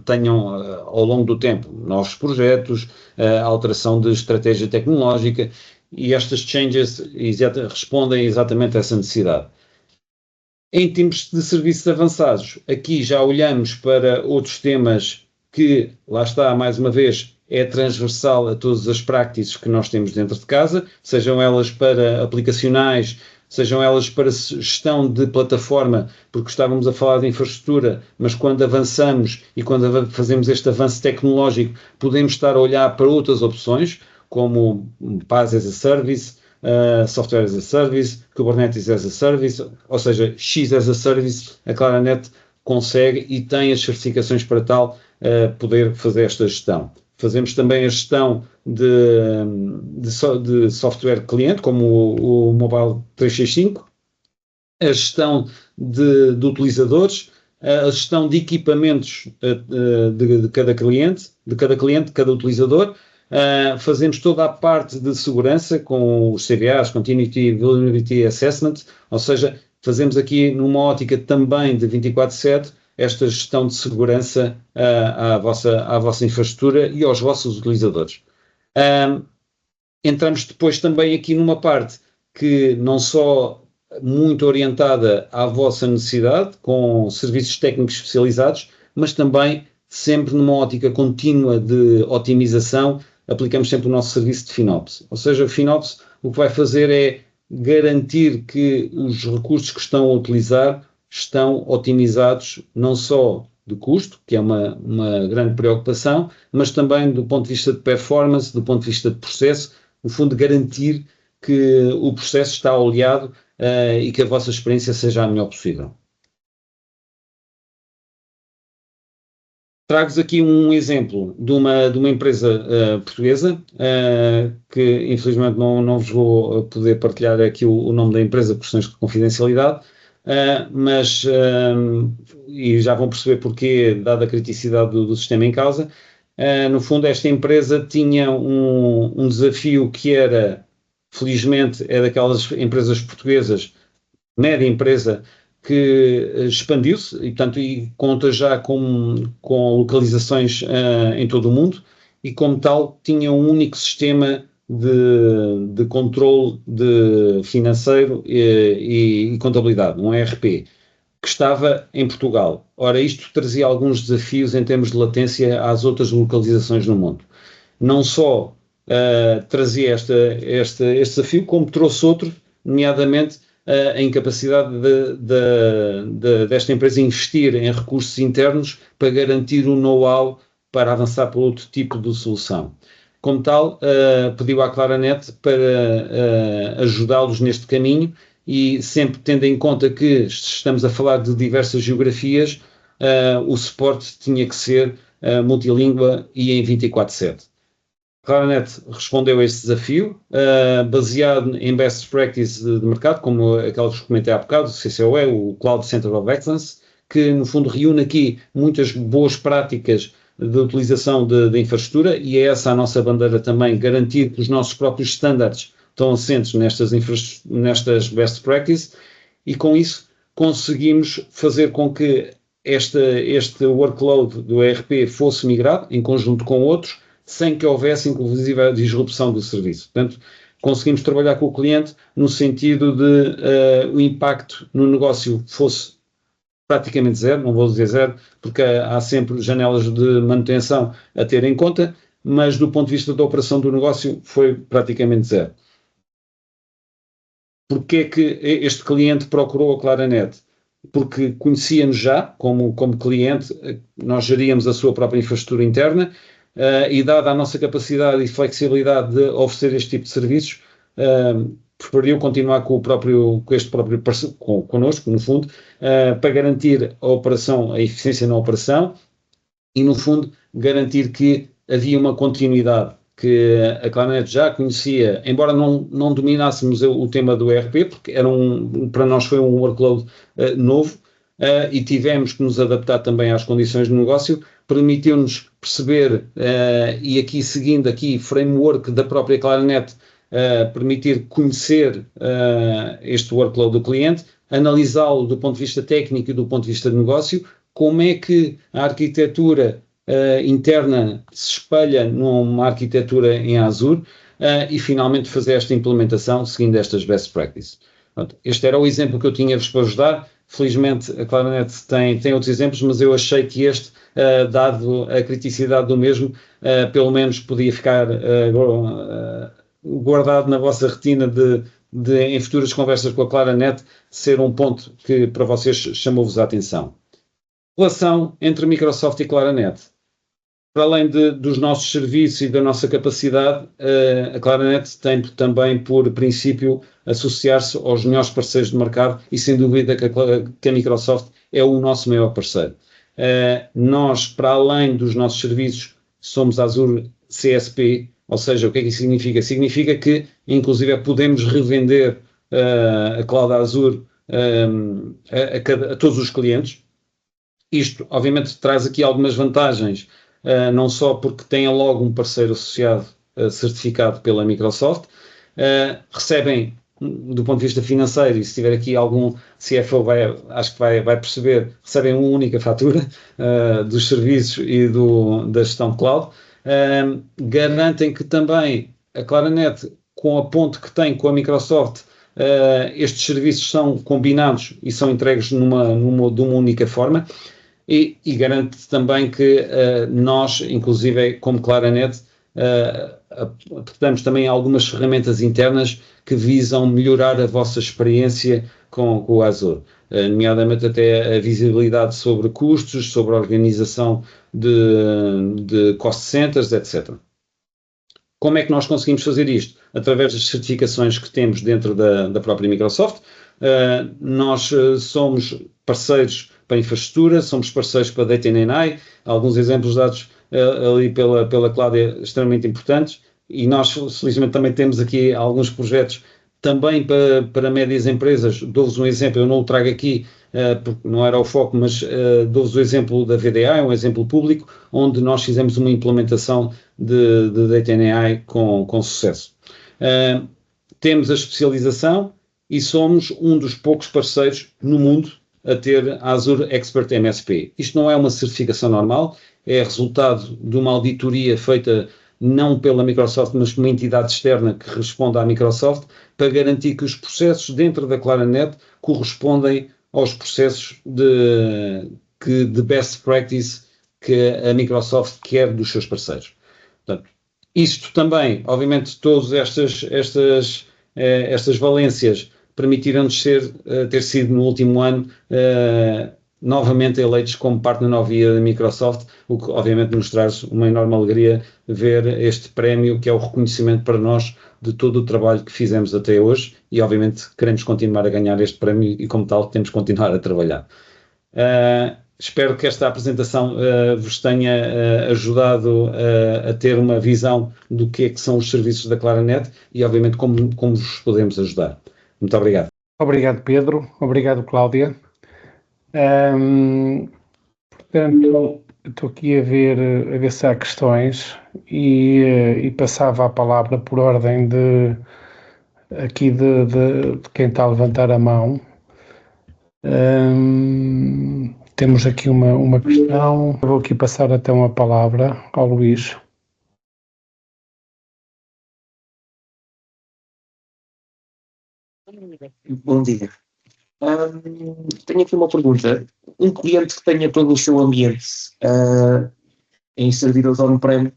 tenham ao longo do tempo, novos projetos, alteração de estratégia tecnológica, e estas changes respondem exatamente a essa necessidade. Em termos de serviços avançados, aqui já olhamos para outros temas que, lá está, mais uma vez, é transversal a todas as practices que nós temos dentro de casa, sejam elas para aplicacionais, sejam elas para gestão de plataforma, porque estávamos a falar de infraestrutura, mas quando avançamos e quando fazemos este avanço tecnológico, podemos estar a olhar para outras opções, como PaaS as a Service, Software as a Service, Kubernetes as a Service, ou seja, X as a Service. A Claranet consegue e tem as certificações para tal poder fazer esta gestão. Fazemos também a gestão de software cliente, como o Mobile 365, a gestão de utilizadores, a gestão de equipamentos de cada cliente, de cada utilizador. Fazemos toda a parte de segurança com os CVAs, Continuity Vulnerability Assessment, ou seja, fazemos aqui numa ótica também de 24/7 esta gestão de segurança à vossa infraestrutura e aos vossos utilizadores. Entramos depois também aqui numa parte que não só muito orientada à vossa necessidade, com serviços técnicos especializados, mas também sempre numa ótica contínua de otimização. Aplicamos sempre o nosso serviço de FinOps. Ou seja, o FinOps o que vai fazer é garantir que os recursos que estão a utilizar estão otimizados não só de custo, que é uma grande preocupação, mas também do ponto de vista de performance, do ponto de vista de processo, no fundo garantir que o processo está oleado e que a vossa experiência seja a melhor possível. Trago-vos aqui um exemplo de uma empresa portuguesa, que infelizmente não vos vou poder partilhar aqui o nome da empresa por questões de confidencialidade, mas e já vão perceber porquê, dada a criticidade do sistema em causa. No fundo, esta empresa tinha um desafio que era, felizmente, é daquelas empresas portuguesas, média empresa, que expandiu-se e, portanto, conta já com localizações em todo o mundo e, como tal, tinha um único sistema de controle financeiro e contabilidade, um ERP, que estava em Portugal. Ora, isto trazia alguns desafios em termos de latência às outras localizações no mundo. Não só trazia este desafio, como trouxe outro, nomeadamente a incapacidade desta empresa investir em recursos internos para garantir o know-how para avançar para outro tipo de solução. Como tal, pediu à Claranet para ajudá-los neste caminho e sempre tendo em conta que estamos a falar de diversas geografias, o suporte tinha que ser multilíngua e em 24/7. A Claranet respondeu a este desafio, baseado em best practice de mercado, como aquelas que comentei há bocado, o CCOE, o Cloud Center of Excellence, que no fundo reúne aqui muitas boas práticas de utilização de infraestrutura, e é essa a nossa bandeira também, garantir que os nossos próprios standards estão assentes nestas best practice, e com isso conseguimos fazer com que este workload do ERP fosse migrado em conjunto com outros, sem que houvesse, inclusive, a disrupção do serviço. Portanto, conseguimos trabalhar com o cliente no sentido de o impacto no negócio fosse praticamente zero, não vou dizer zero, porque há sempre janelas de manutenção a ter em conta, mas do ponto de vista da operação do negócio foi praticamente zero. Porquê é que este cliente procurou a Claranet? Porque conhecia-nos já como cliente, nós geríamos a sua própria infraestrutura interna, e dada a nossa capacidade e flexibilidade de oferecer este tipo de serviços, preferiu continuar connosco, no fundo, para garantir a eficiência na operação e, no fundo, garantir que havia uma continuidade, que a Claranet já conhecia, embora não dominássemos o tema do ERP, porque para nós foi um workload novo, e tivemos que nos adaptar também às condições de negócio, permitiu-nos perceber, e aqui seguindo framework da própria Claranet, permitir conhecer este workload do cliente, analisá-lo do ponto de vista técnico e do ponto de vista de negócio, como é que a arquitetura interna se espelha numa arquitetura em Azure, e finalmente fazer esta implementação seguindo estas best practices. Pronto, este era o exemplo que eu tinha-vos para ajudar. Felizmente a Claranet tem outros exemplos, mas eu achei que este, dado a criticidade do mesmo, pelo menos podia ficar guardado na vossa retina em futuras conversas com a Claranet, ser um ponto que para vocês chamou-vos a atenção. Relação entre Microsoft e Claranet. Para além dos nossos serviços e da nossa capacidade, a Claranet tem também por princípio associar-se aos melhores parceiros de mercado e sem dúvida que a Microsoft é o nosso maior parceiro. Nós, para além dos nossos serviços, somos Azure CSP, ou seja, o que é que isso significa? Significa que inclusive podemos revender a Cloud Azure a todos os clientes. Isto obviamente traz aqui algumas vantagens, não só porque tem logo um parceiro associado certificado pela Microsoft, recebem do ponto de vista financeiro, e se tiver aqui algum CFO acho que vai perceber, recebem uma única fatura dos serviços e da gestão cloud. Garantem que também a Claranet, com a ponte que tem com a Microsoft, estes serviços são combinados e são entregues de uma única forma. E garante também que nós, inclusive como Claranet, aportamos também algumas ferramentas internas que visam melhorar a vossa experiência com o Azure, nomeadamente até a visibilidade sobre custos, sobre a organização de cost centers, etc. Como é que nós conseguimos fazer isto? Através das certificações que temos dentro da própria Microsoft. Nós somos parceiros para a infraestrutura, somos parceiros para Data and AI, alguns exemplos dados ali pela Cláudia extremamente importantes, e nós felizmente também temos aqui alguns projetos também para médias empresas. Dou-vos um exemplo, eu não o trago aqui porque não era o foco, mas dou-vos o exemplo da VDA, um exemplo público, onde nós fizemos uma implementação de Data and AI com sucesso. Temos a especialização e somos um dos poucos parceiros no mundo a ter a Azure Expert MSP. Isto não é uma certificação normal, é resultado de uma auditoria feita não pela Microsoft, mas por uma entidade externa que responde à Microsoft, para garantir que os processos dentro da Claranet correspondem aos processos de best practice que a Microsoft quer dos seus parceiros. Portanto, isto também, obviamente, todas estas valências permitiram-nos ter sido no último ano novamente eleitos como partner novo-year da Microsoft, o que obviamente nos traz uma enorme alegria ver este prémio, que é o reconhecimento para nós de todo o trabalho que fizemos até hoje, e obviamente queremos continuar a ganhar este prémio e como tal temos que continuar a trabalhar. Espero que esta apresentação vos tenha ajudado a ter uma visão do que é que são os serviços da Claranet e obviamente como vos podemos ajudar. Muito obrigado. Obrigado, Pedro. Obrigado, Cláudia. Portanto, estou aqui a ver se há questões e passava a palavra por ordem de quem está a levantar a mão. Temos aqui uma questão. Eu vou aqui passar então a palavra ao Luís. Bom dia. Tenho aqui uma pergunta. Um cliente que tenha todo o seu ambiente em servidores on-prem,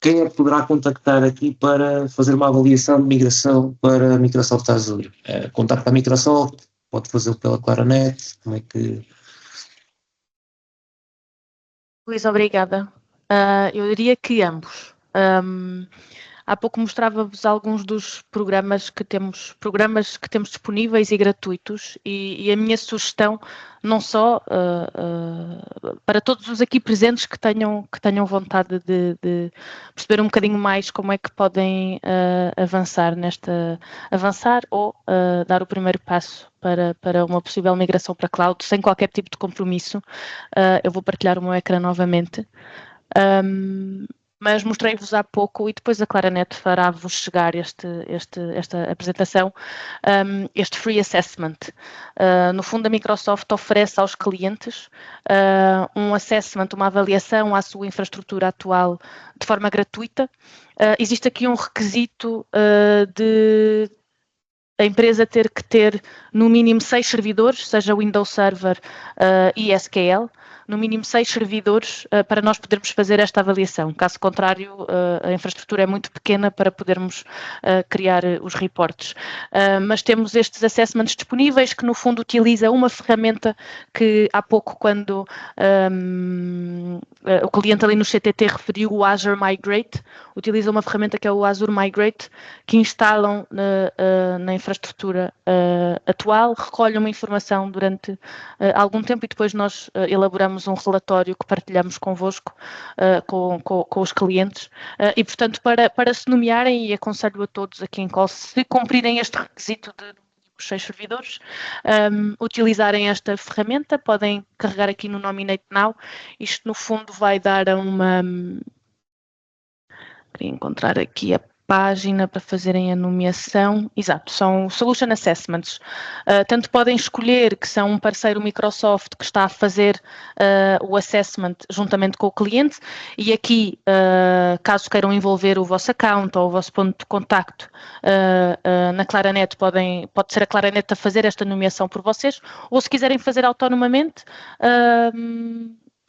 quem é que poderá contactar aqui para fazer uma avaliação de migração para a Microsoft Azure? Contacta a Microsoft, pode fazê-lo pela Claranet, como é que... Luís, obrigada. Eu diria que ambos. Há pouco mostrava-vos alguns dos programas que temos disponíveis e gratuitos, e a minha sugestão, não só para todos os aqui presentes que tenham vontade de perceber um bocadinho mais como é que podem avançar ou dar o primeiro passo para uma possível migração para cloud, sem qualquer tipo de compromisso. Eu vou partilhar o meu ecrã novamente. Mas mostrei-vos há pouco, e depois a Claranet fará-vos chegar esta apresentação, este Free Assessment. No fundo, a Microsoft oferece aos clientes um assessment, uma avaliação à sua infraestrutura atual de forma gratuita. Existe aqui um requisito de a empresa ter que ter no mínimo 6 servidores, seja Windows Server e SQL, no mínimo 6 servidores para nós podermos fazer esta avaliação. Caso contrário, a infraestrutura é muito pequena para podermos criar os reportes. Mas temos estes assessments disponíveis que no fundo utiliza uma ferramenta que há pouco quando o cliente ali no CTT referiu, o Azure Migrate, utiliza uma ferramenta que é o Azure Migrate, que instalam na infraestrutura atual, recolhem uma informação durante algum tempo e depois nós elaboramos um relatório que partilhamos convosco, com os clientes, e portanto para se nomearem, e aconselho a todos aqui em call, se cumprirem este requisito de os 6 servidores, utilizarem esta ferramenta, podem carregar aqui no Nominate Now. Isto no fundo vai dar a uma... Queria encontrar aqui a página para fazerem a nomeação. Exato, são Solution Assessments. Tanto podem escolher que são um parceiro Microsoft que está a fazer o assessment juntamente com o cliente, e aqui, caso queiram envolver o vosso account ou o vosso ponto de contacto na Claranet, pode ser a Claranet a fazer esta nomeação por vocês, ou se quiserem fazer autonomamente,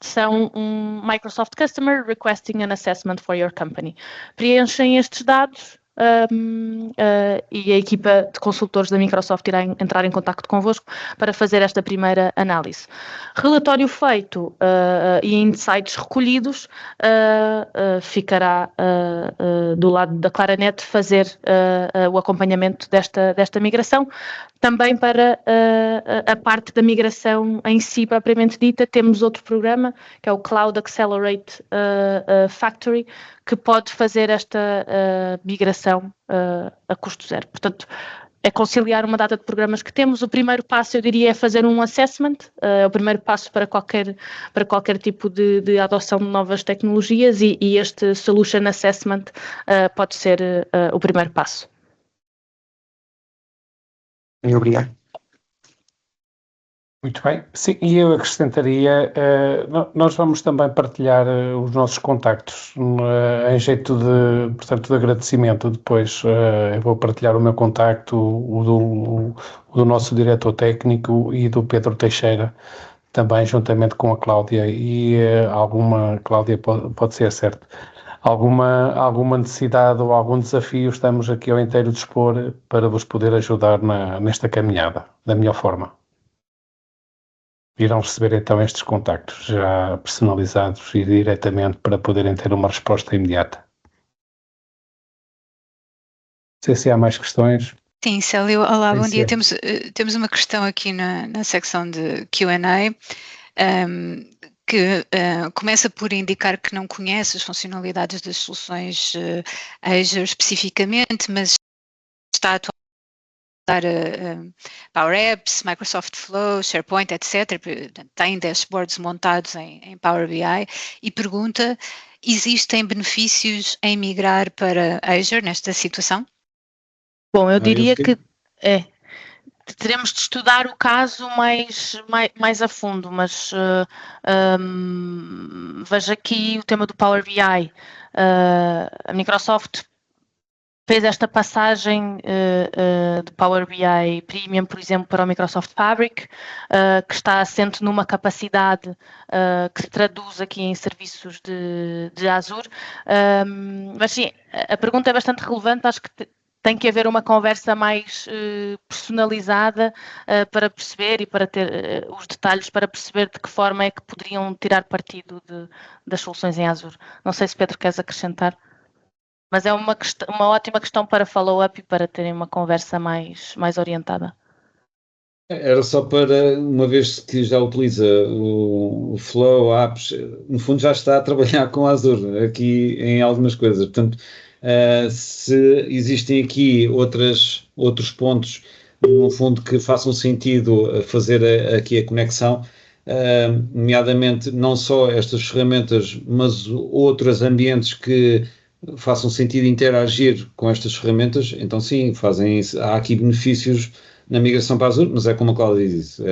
são um Microsoft Customer requesting an assessment for your company. Preenchem estes dados e a equipa de consultores da Microsoft irá entrar em contacto convosco para fazer esta primeira análise. Relatório feito e insights recolhidos, ficará do lado da Claranet fazer o acompanhamento desta migração. Também para a parte da migração em si propriamente dita, temos outro programa, que é o Cloud Accelerate Factory, que pode fazer esta migração a custo zero. Portanto, é conciliar uma data de programas que temos. O primeiro passo, eu diria, é fazer um assessment, é o primeiro passo para qualquer tipo de adoção de novas tecnologias e este Solution Assessment pode ser o primeiro passo. Obrigado. Muito bem. Sim, e eu acrescentaria, nós vamos também partilhar os nossos contactos em jeito de agradecimento. Depois eu vou partilhar o meu contacto, o do nosso diretor técnico e do Pedro Teixeira, também juntamente com a Cláudia, e Cláudia pode ser certo. Alguma necessidade ou algum desafio, estamos aqui ao inteiro dispor para vos poder ajudar nesta caminhada, da melhor forma. Irão receber então estes contactos já personalizados e diretamente para poderem ter uma resposta imediata. Não sei se há mais questões. Sim, Célio, olá, bom dia. Temos uma questão aqui na secção de Q&A. Que começa por indicar que não conhece as funcionalidades das soluções Azure especificamente, mas está a usar Power Apps, Microsoft Flow, SharePoint, etc. Tem dashboards montados em Power BI e pergunta: existem benefícios em migrar para Azure nesta situação? Bom, eu diria que teremos de estudar o caso mais a fundo, mas veja aqui o tema do Power BI. A Microsoft fez esta passagem de Power BI Premium, por exemplo, para o Microsoft Fabric, que está assente numa capacidade que se traduz aqui em serviços de Azure. Mas sim, a pergunta é bastante relevante, acho que tem que haver uma conversa mais personalizada para perceber e para ter os detalhes para perceber de que forma é que poderiam tirar partido das soluções em Azure. Não sei se Pedro queres acrescentar, mas é uma ótima questão para follow-up e para terem uma conversa mais orientada. Era só para, uma vez que já utiliza o Flow Apps, no fundo já está a trabalhar com Azure aqui em algumas coisas, portanto, se existem aqui outros pontos, no fundo, que façam sentido fazer aqui a conexão, nomeadamente não só estas ferramentas, mas outros ambientes que façam sentido interagir com estas ferramentas, então sim, há aqui benefícios na migração para Azure, mas é como a Cláudia disse,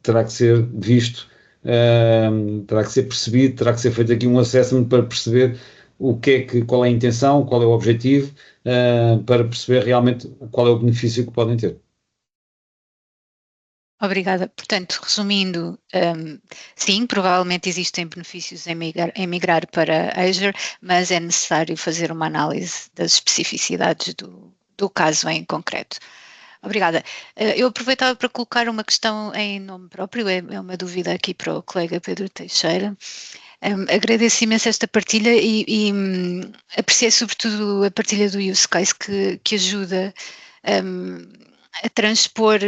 terá que ser visto, terá que ser percebido, terá que ser feito aqui um assessment para perceber qual é a intenção, qual é o objetivo, para perceber realmente qual é o benefício que podem ter. Obrigada. Portanto, resumindo, sim, provavelmente existem benefícios em migrar para Azure, mas é necessário fazer uma análise das especificidades do caso em concreto. Obrigada. Eu aproveitava para colocar uma questão em nome próprio, é uma dúvida aqui para o colega Pedro Teixeira. Agradeço imenso esta partilha e apreciei sobretudo a partilha do use case que ajuda a transpor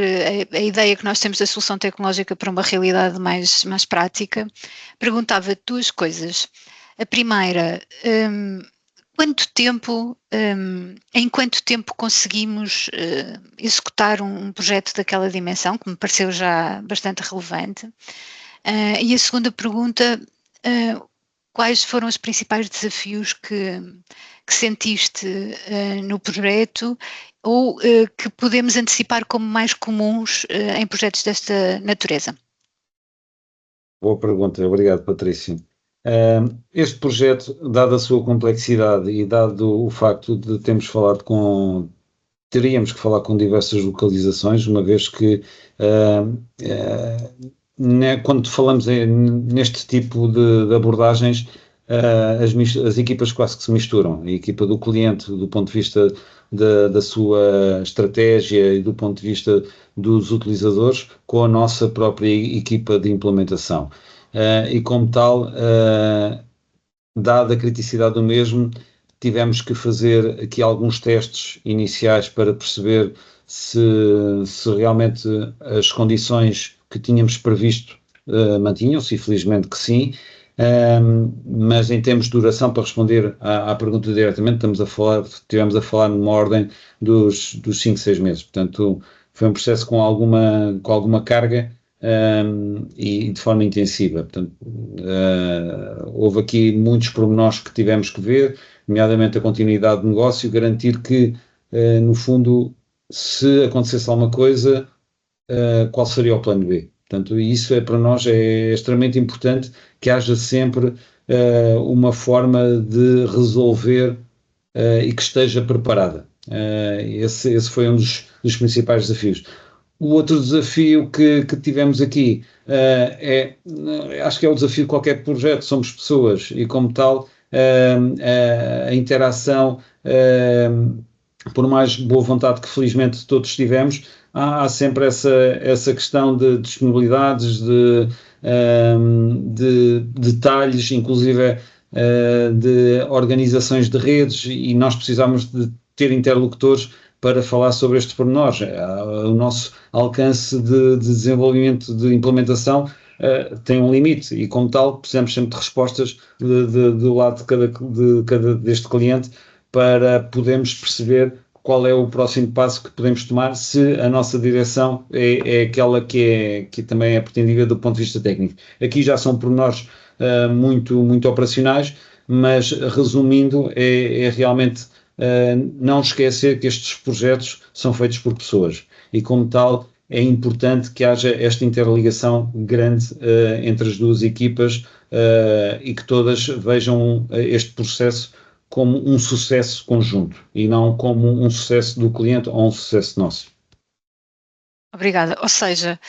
a ideia que nós temos da solução tecnológica para uma realidade mais prática. Perguntava duas coisas. A primeira, em quanto tempo conseguimos executar um projeto daquela dimensão, que me pareceu já bastante relevante? E a segunda pergunta, quais foram os principais desafios que sentiste no projeto ou que podemos antecipar como mais comuns em projetos desta natureza? Boa pergunta, obrigado, Patrícia. Este projeto, dada a sua complexidade e dado o facto de teríamos que falar com diversas localizações, uma vez que quando falamos neste tipo de abordagens, as equipas quase que se misturam. A equipa do cliente, do ponto de vista da sua estratégia e do ponto de vista dos utilizadores, com a nossa própria equipa de implementação. E como tal, dada a criticidade do mesmo, tivemos que fazer aqui alguns testes iniciais para perceber se realmente as condições que tínhamos previsto mantinham-se, e felizmente que sim. Mas em termos de duração, para responder à pergunta diretamente, estivemos a falar numa ordem dos 5, 6 meses. Portanto, foi um processo com alguma carga e de forma intensiva. Portanto, houve aqui muitos pormenores que tivemos que ver, nomeadamente a continuidade do negócio, garantir que, no fundo, se acontecesse alguma coisa, qual seria o plano B. Portanto, isso para nós é extremamente importante, que haja sempre uma forma de resolver e que esteja preparada. Esse foi um dos principais desafios. O outro desafio que tivemos aqui acho que é o desafio de qualquer projeto, somos pessoas e, como tal, a interação, por mais boa vontade que felizmente todos tivemos, há sempre essa questão de disponibilidades, de detalhes, inclusive de organizações de redes, e nós precisamos de ter interlocutores para falar sobre estes pormenores. O nosso alcance de desenvolvimento, de implementação, tem um limite, e como tal precisamos sempre de respostas do lado deste cliente, para podermos perceber qual é o próximo passo que podemos tomar, se a nossa direção é aquela que também é pretendida do ponto de vista técnico. Aqui já são pormenores muito, muito operacionais, mas resumindo, é realmente não esquecer que estes projetos são feitos por pessoas, e como tal é importante que haja esta interligação grande entre as duas equipas, e que todas vejam este processo como um sucesso conjunto e não como um sucesso do cliente ou um sucesso nosso. Obrigada. Ou seja,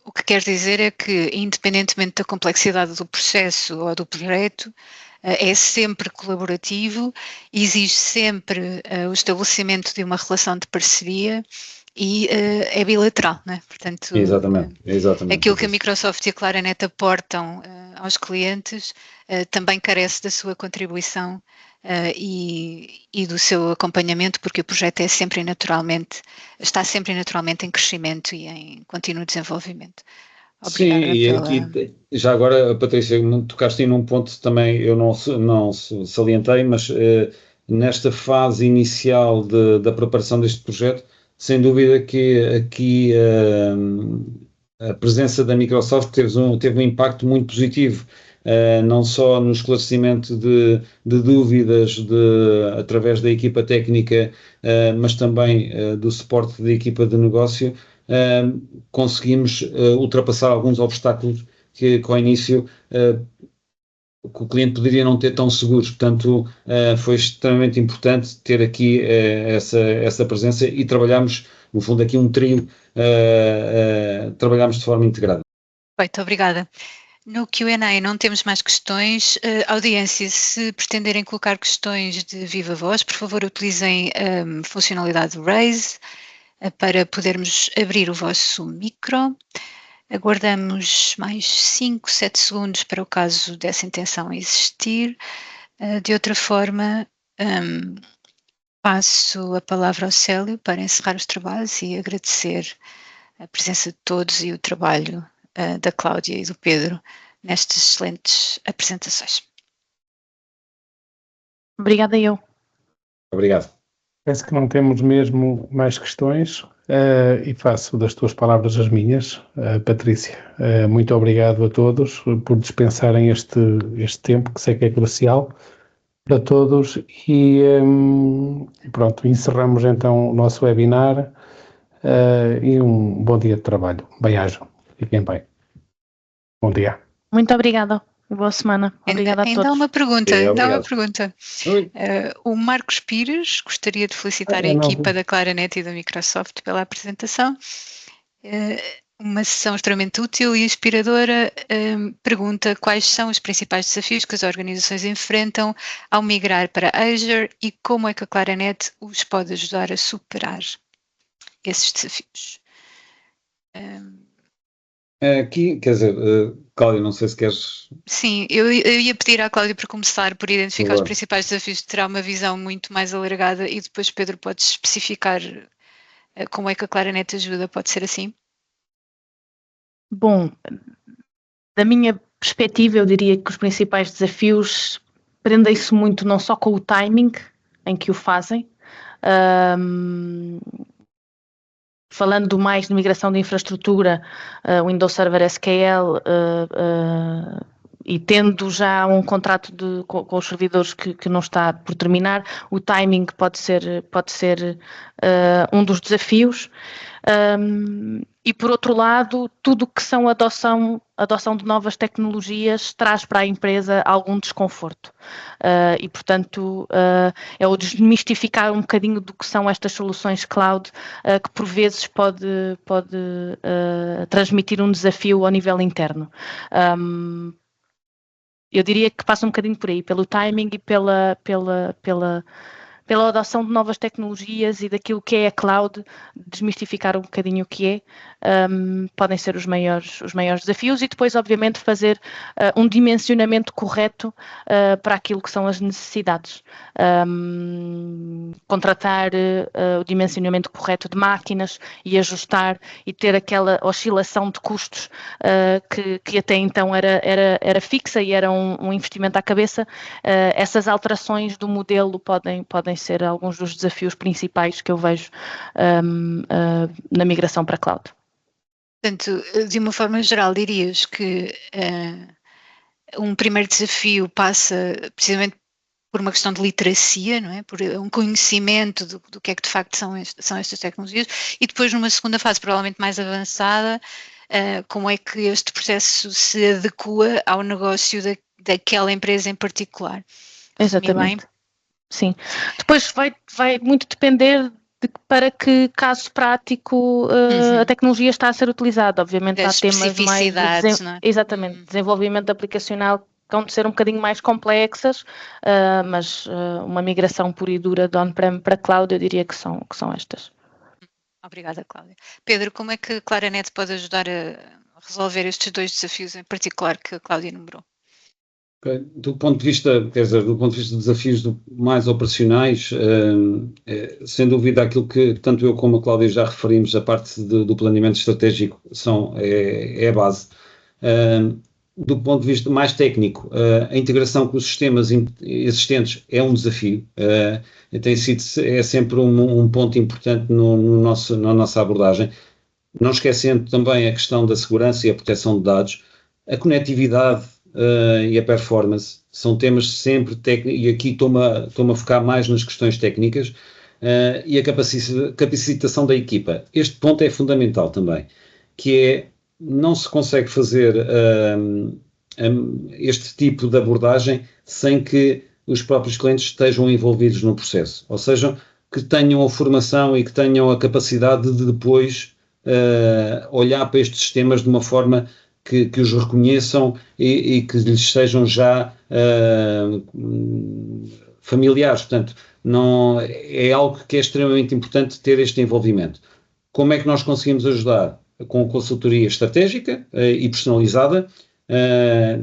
o que quer dizer é que, independentemente da complexidade do processo ou do projeto, é sempre colaborativo, exige sempre o estabelecimento de uma relação de parceria e é bilateral, não é? Portanto, exatamente. Aquilo que a Microsoft e a Claranet aportam aos clientes também carece da sua contribuição e do seu acompanhamento, porque o projeto está sempre naturalmente em crescimento e em contínuo desenvolvimento. Obrigada. Sim, e aqui, já agora, Patrícia, tocaste num ponto também, eu não salientei, mas nesta fase inicial da preparação deste projeto, sem dúvida que aqui a presença da Microsoft teve um impacto muito positivo, não só no esclarecimento de dúvidas através da equipa técnica, mas também do suporte da equipa de negócio. Conseguimos ultrapassar alguns obstáculos que ao início que o cliente poderia não ter tão seguros. Portanto, foi extremamente importante ter aqui essa presença, e trabalhamos, no fundo, aqui um trio, trabalhamos de forma integrada. Muito obrigada. No Q&A não temos mais questões. Audiência, se pretenderem colocar questões de viva voz, por favor utilizem a funcionalidade Raise para podermos abrir o vosso micro. Aguardamos mais 5, 7 segundos para o caso dessa intenção existir. De outra forma, passo a palavra ao Célio para encerrar os trabalhos e agradecer a presença de todos e o trabalho da Cláudia e do Pedro nestas excelentes apresentações. Obrigada eu. Obrigado. Penso que não temos mesmo mais questões, e faço das tuas palavras as minhas, Patrícia. Muito obrigado a todos por dispensarem este tempo, que sei que é crucial para todos, e pronto, encerramos então o nosso webinar, e um bom dia de trabalho. Bem-ajam, fiquem bem. Bom dia. Muito obrigada. Boa semana. Obrigada a todos. Ainda há uma pergunta. O Marcos Pires gostaria de felicitar a equipa da Claranet e da Microsoft pela apresentação. uma sessão extremamente útil e inspiradora. Pergunta quais são os principais desafios que as organizações enfrentam ao migrar para Azure e como é que a Claranet os pode ajudar a superar esses desafios. Aqui, quer dizer, Cláudia, não sei se queres... Sim, eu ia pedir à Cláudia para começar por identificar os Claro. principais desafios, terá uma visão muito mais alargada e depois, Pedro, podes especificar como é que a Claranet ajuda, pode ser assim? Bom, da minha perspectiva, eu diria que os principais desafios prendem-se muito não só com o timing em que o fazem, falando mais de migração de infraestrutura, Windows Server SQL, e tendo já um contrato com os servidores que não está por terminar, o timing pode ser um dos desafios. E por outro lado, tudo o que são adoção de novas tecnologias traz para a empresa algum desconforto. E portanto é o desmistificar um bocadinho do que são estas soluções cloud, que por vezes pode transmitir um desafio ao nível interno. Eu diria que passa um bocadinho por aí, pelo timing e pela adoção de novas tecnologias e daquilo que é a cloud, desmistificar um bocadinho o que é, podem ser os maiores desafios e depois, obviamente, fazer um dimensionamento correto para aquilo que são as necessidades. Contratar o dimensionamento correto de máquinas e ajustar e ter aquela oscilação de custos que até então era fixa e era um investimento à cabeça. Essas alterações do modelo podem ser alguns dos desafios principais que eu vejo na migração para a cloud. Portanto, de uma forma geral, dirias que um primeiro desafio passa precisamente por uma questão de literacia, não é? Por um conhecimento do que é que de facto são estas tecnologias, e depois numa segunda fase, provavelmente mais avançada, como é que este processo se adequa ao negócio daquela empresa em particular. Exatamente. Sim. Depois vai muito depender para que caso prático a tecnologia está a ser utilizada. Obviamente há temas mais de desenvolvimento aplicacional que vão de ser um bocadinho mais complexas, mas uma migração pura e dura de on-prem para cloud eu diria que são estas. Obrigada, Cláudia. Pedro, como é que a Claranet pode ajudar a resolver estes dois desafios em particular que a Cláudia enumerou? Do ponto de vista, quer dizer, do ponto de vista de desafios mais operacionais, sem dúvida aquilo que tanto eu como a Cláudia já referimos, a parte do planeamento estratégico é a base. Do ponto de vista mais técnico, a integração com os sistemas existentes é um desafio, é sempre um ponto importante na nossa abordagem, não esquecendo também a questão da segurança e a proteção de dados, a conectividade e a performance são temas sempre técnicos, e aqui estou-me a focar mais nas questões técnicas, e a capacitação da equipa. Este ponto é fundamental também, que é, não se consegue fazer este tipo de abordagem sem que os próprios clientes estejam envolvidos no processo, ou seja, que tenham a formação e que tenham a capacidade de depois olhar para estes sistemas de uma forma que os reconheçam e que lhes sejam já familiares. Portanto, é algo que é extremamente importante ter este envolvimento. Como é que nós conseguimos ajudar? Com consultoria estratégica e personalizada.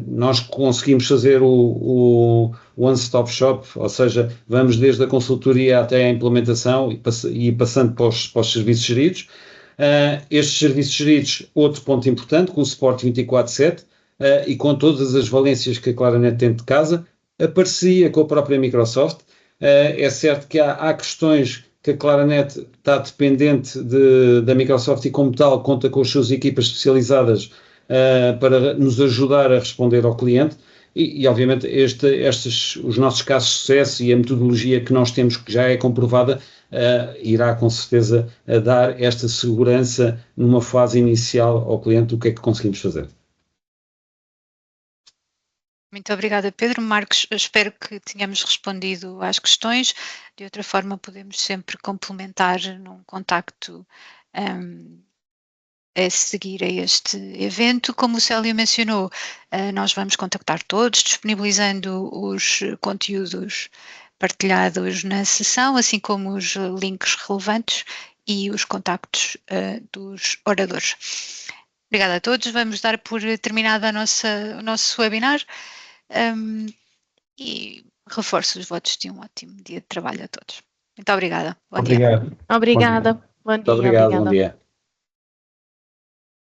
Nós conseguimos fazer o one-stop shop, ou seja, vamos desde a consultoria até a implementação e passando para os serviços geridos. Estes serviços geridos, outro ponto importante, com o suporte 24/7 e com todas as valências que a Claranet tem de casa, a parceria com a própria Microsoft. É certo que há questões que a Claranet está dependente da Microsoft e, como tal, conta com as suas equipas especializadas para nos ajudar a responder ao cliente. E obviamente, os nossos casos de sucesso e a metodologia que nós temos, que já é comprovada, irá com certeza dar esta segurança numa fase inicial ao cliente. O que é que conseguimos fazer? Muito obrigada, Pedro. Marcos, espero que tenhamos respondido às questões. De outra forma, podemos sempre complementar num contacto a seguir a este evento. Como o Célio mencionou, nós vamos contactar todos, disponibilizando os conteúdos partilhados na sessão, assim como os links relevantes e os contactos dos oradores. Obrigada a todos. Vamos dar por terminado o nosso webinar e reforço os votos de um ótimo dia de trabalho a todos. Muito obrigada. Bom dia. Obrigada. Bom dia. Muito obrigado, bom dia.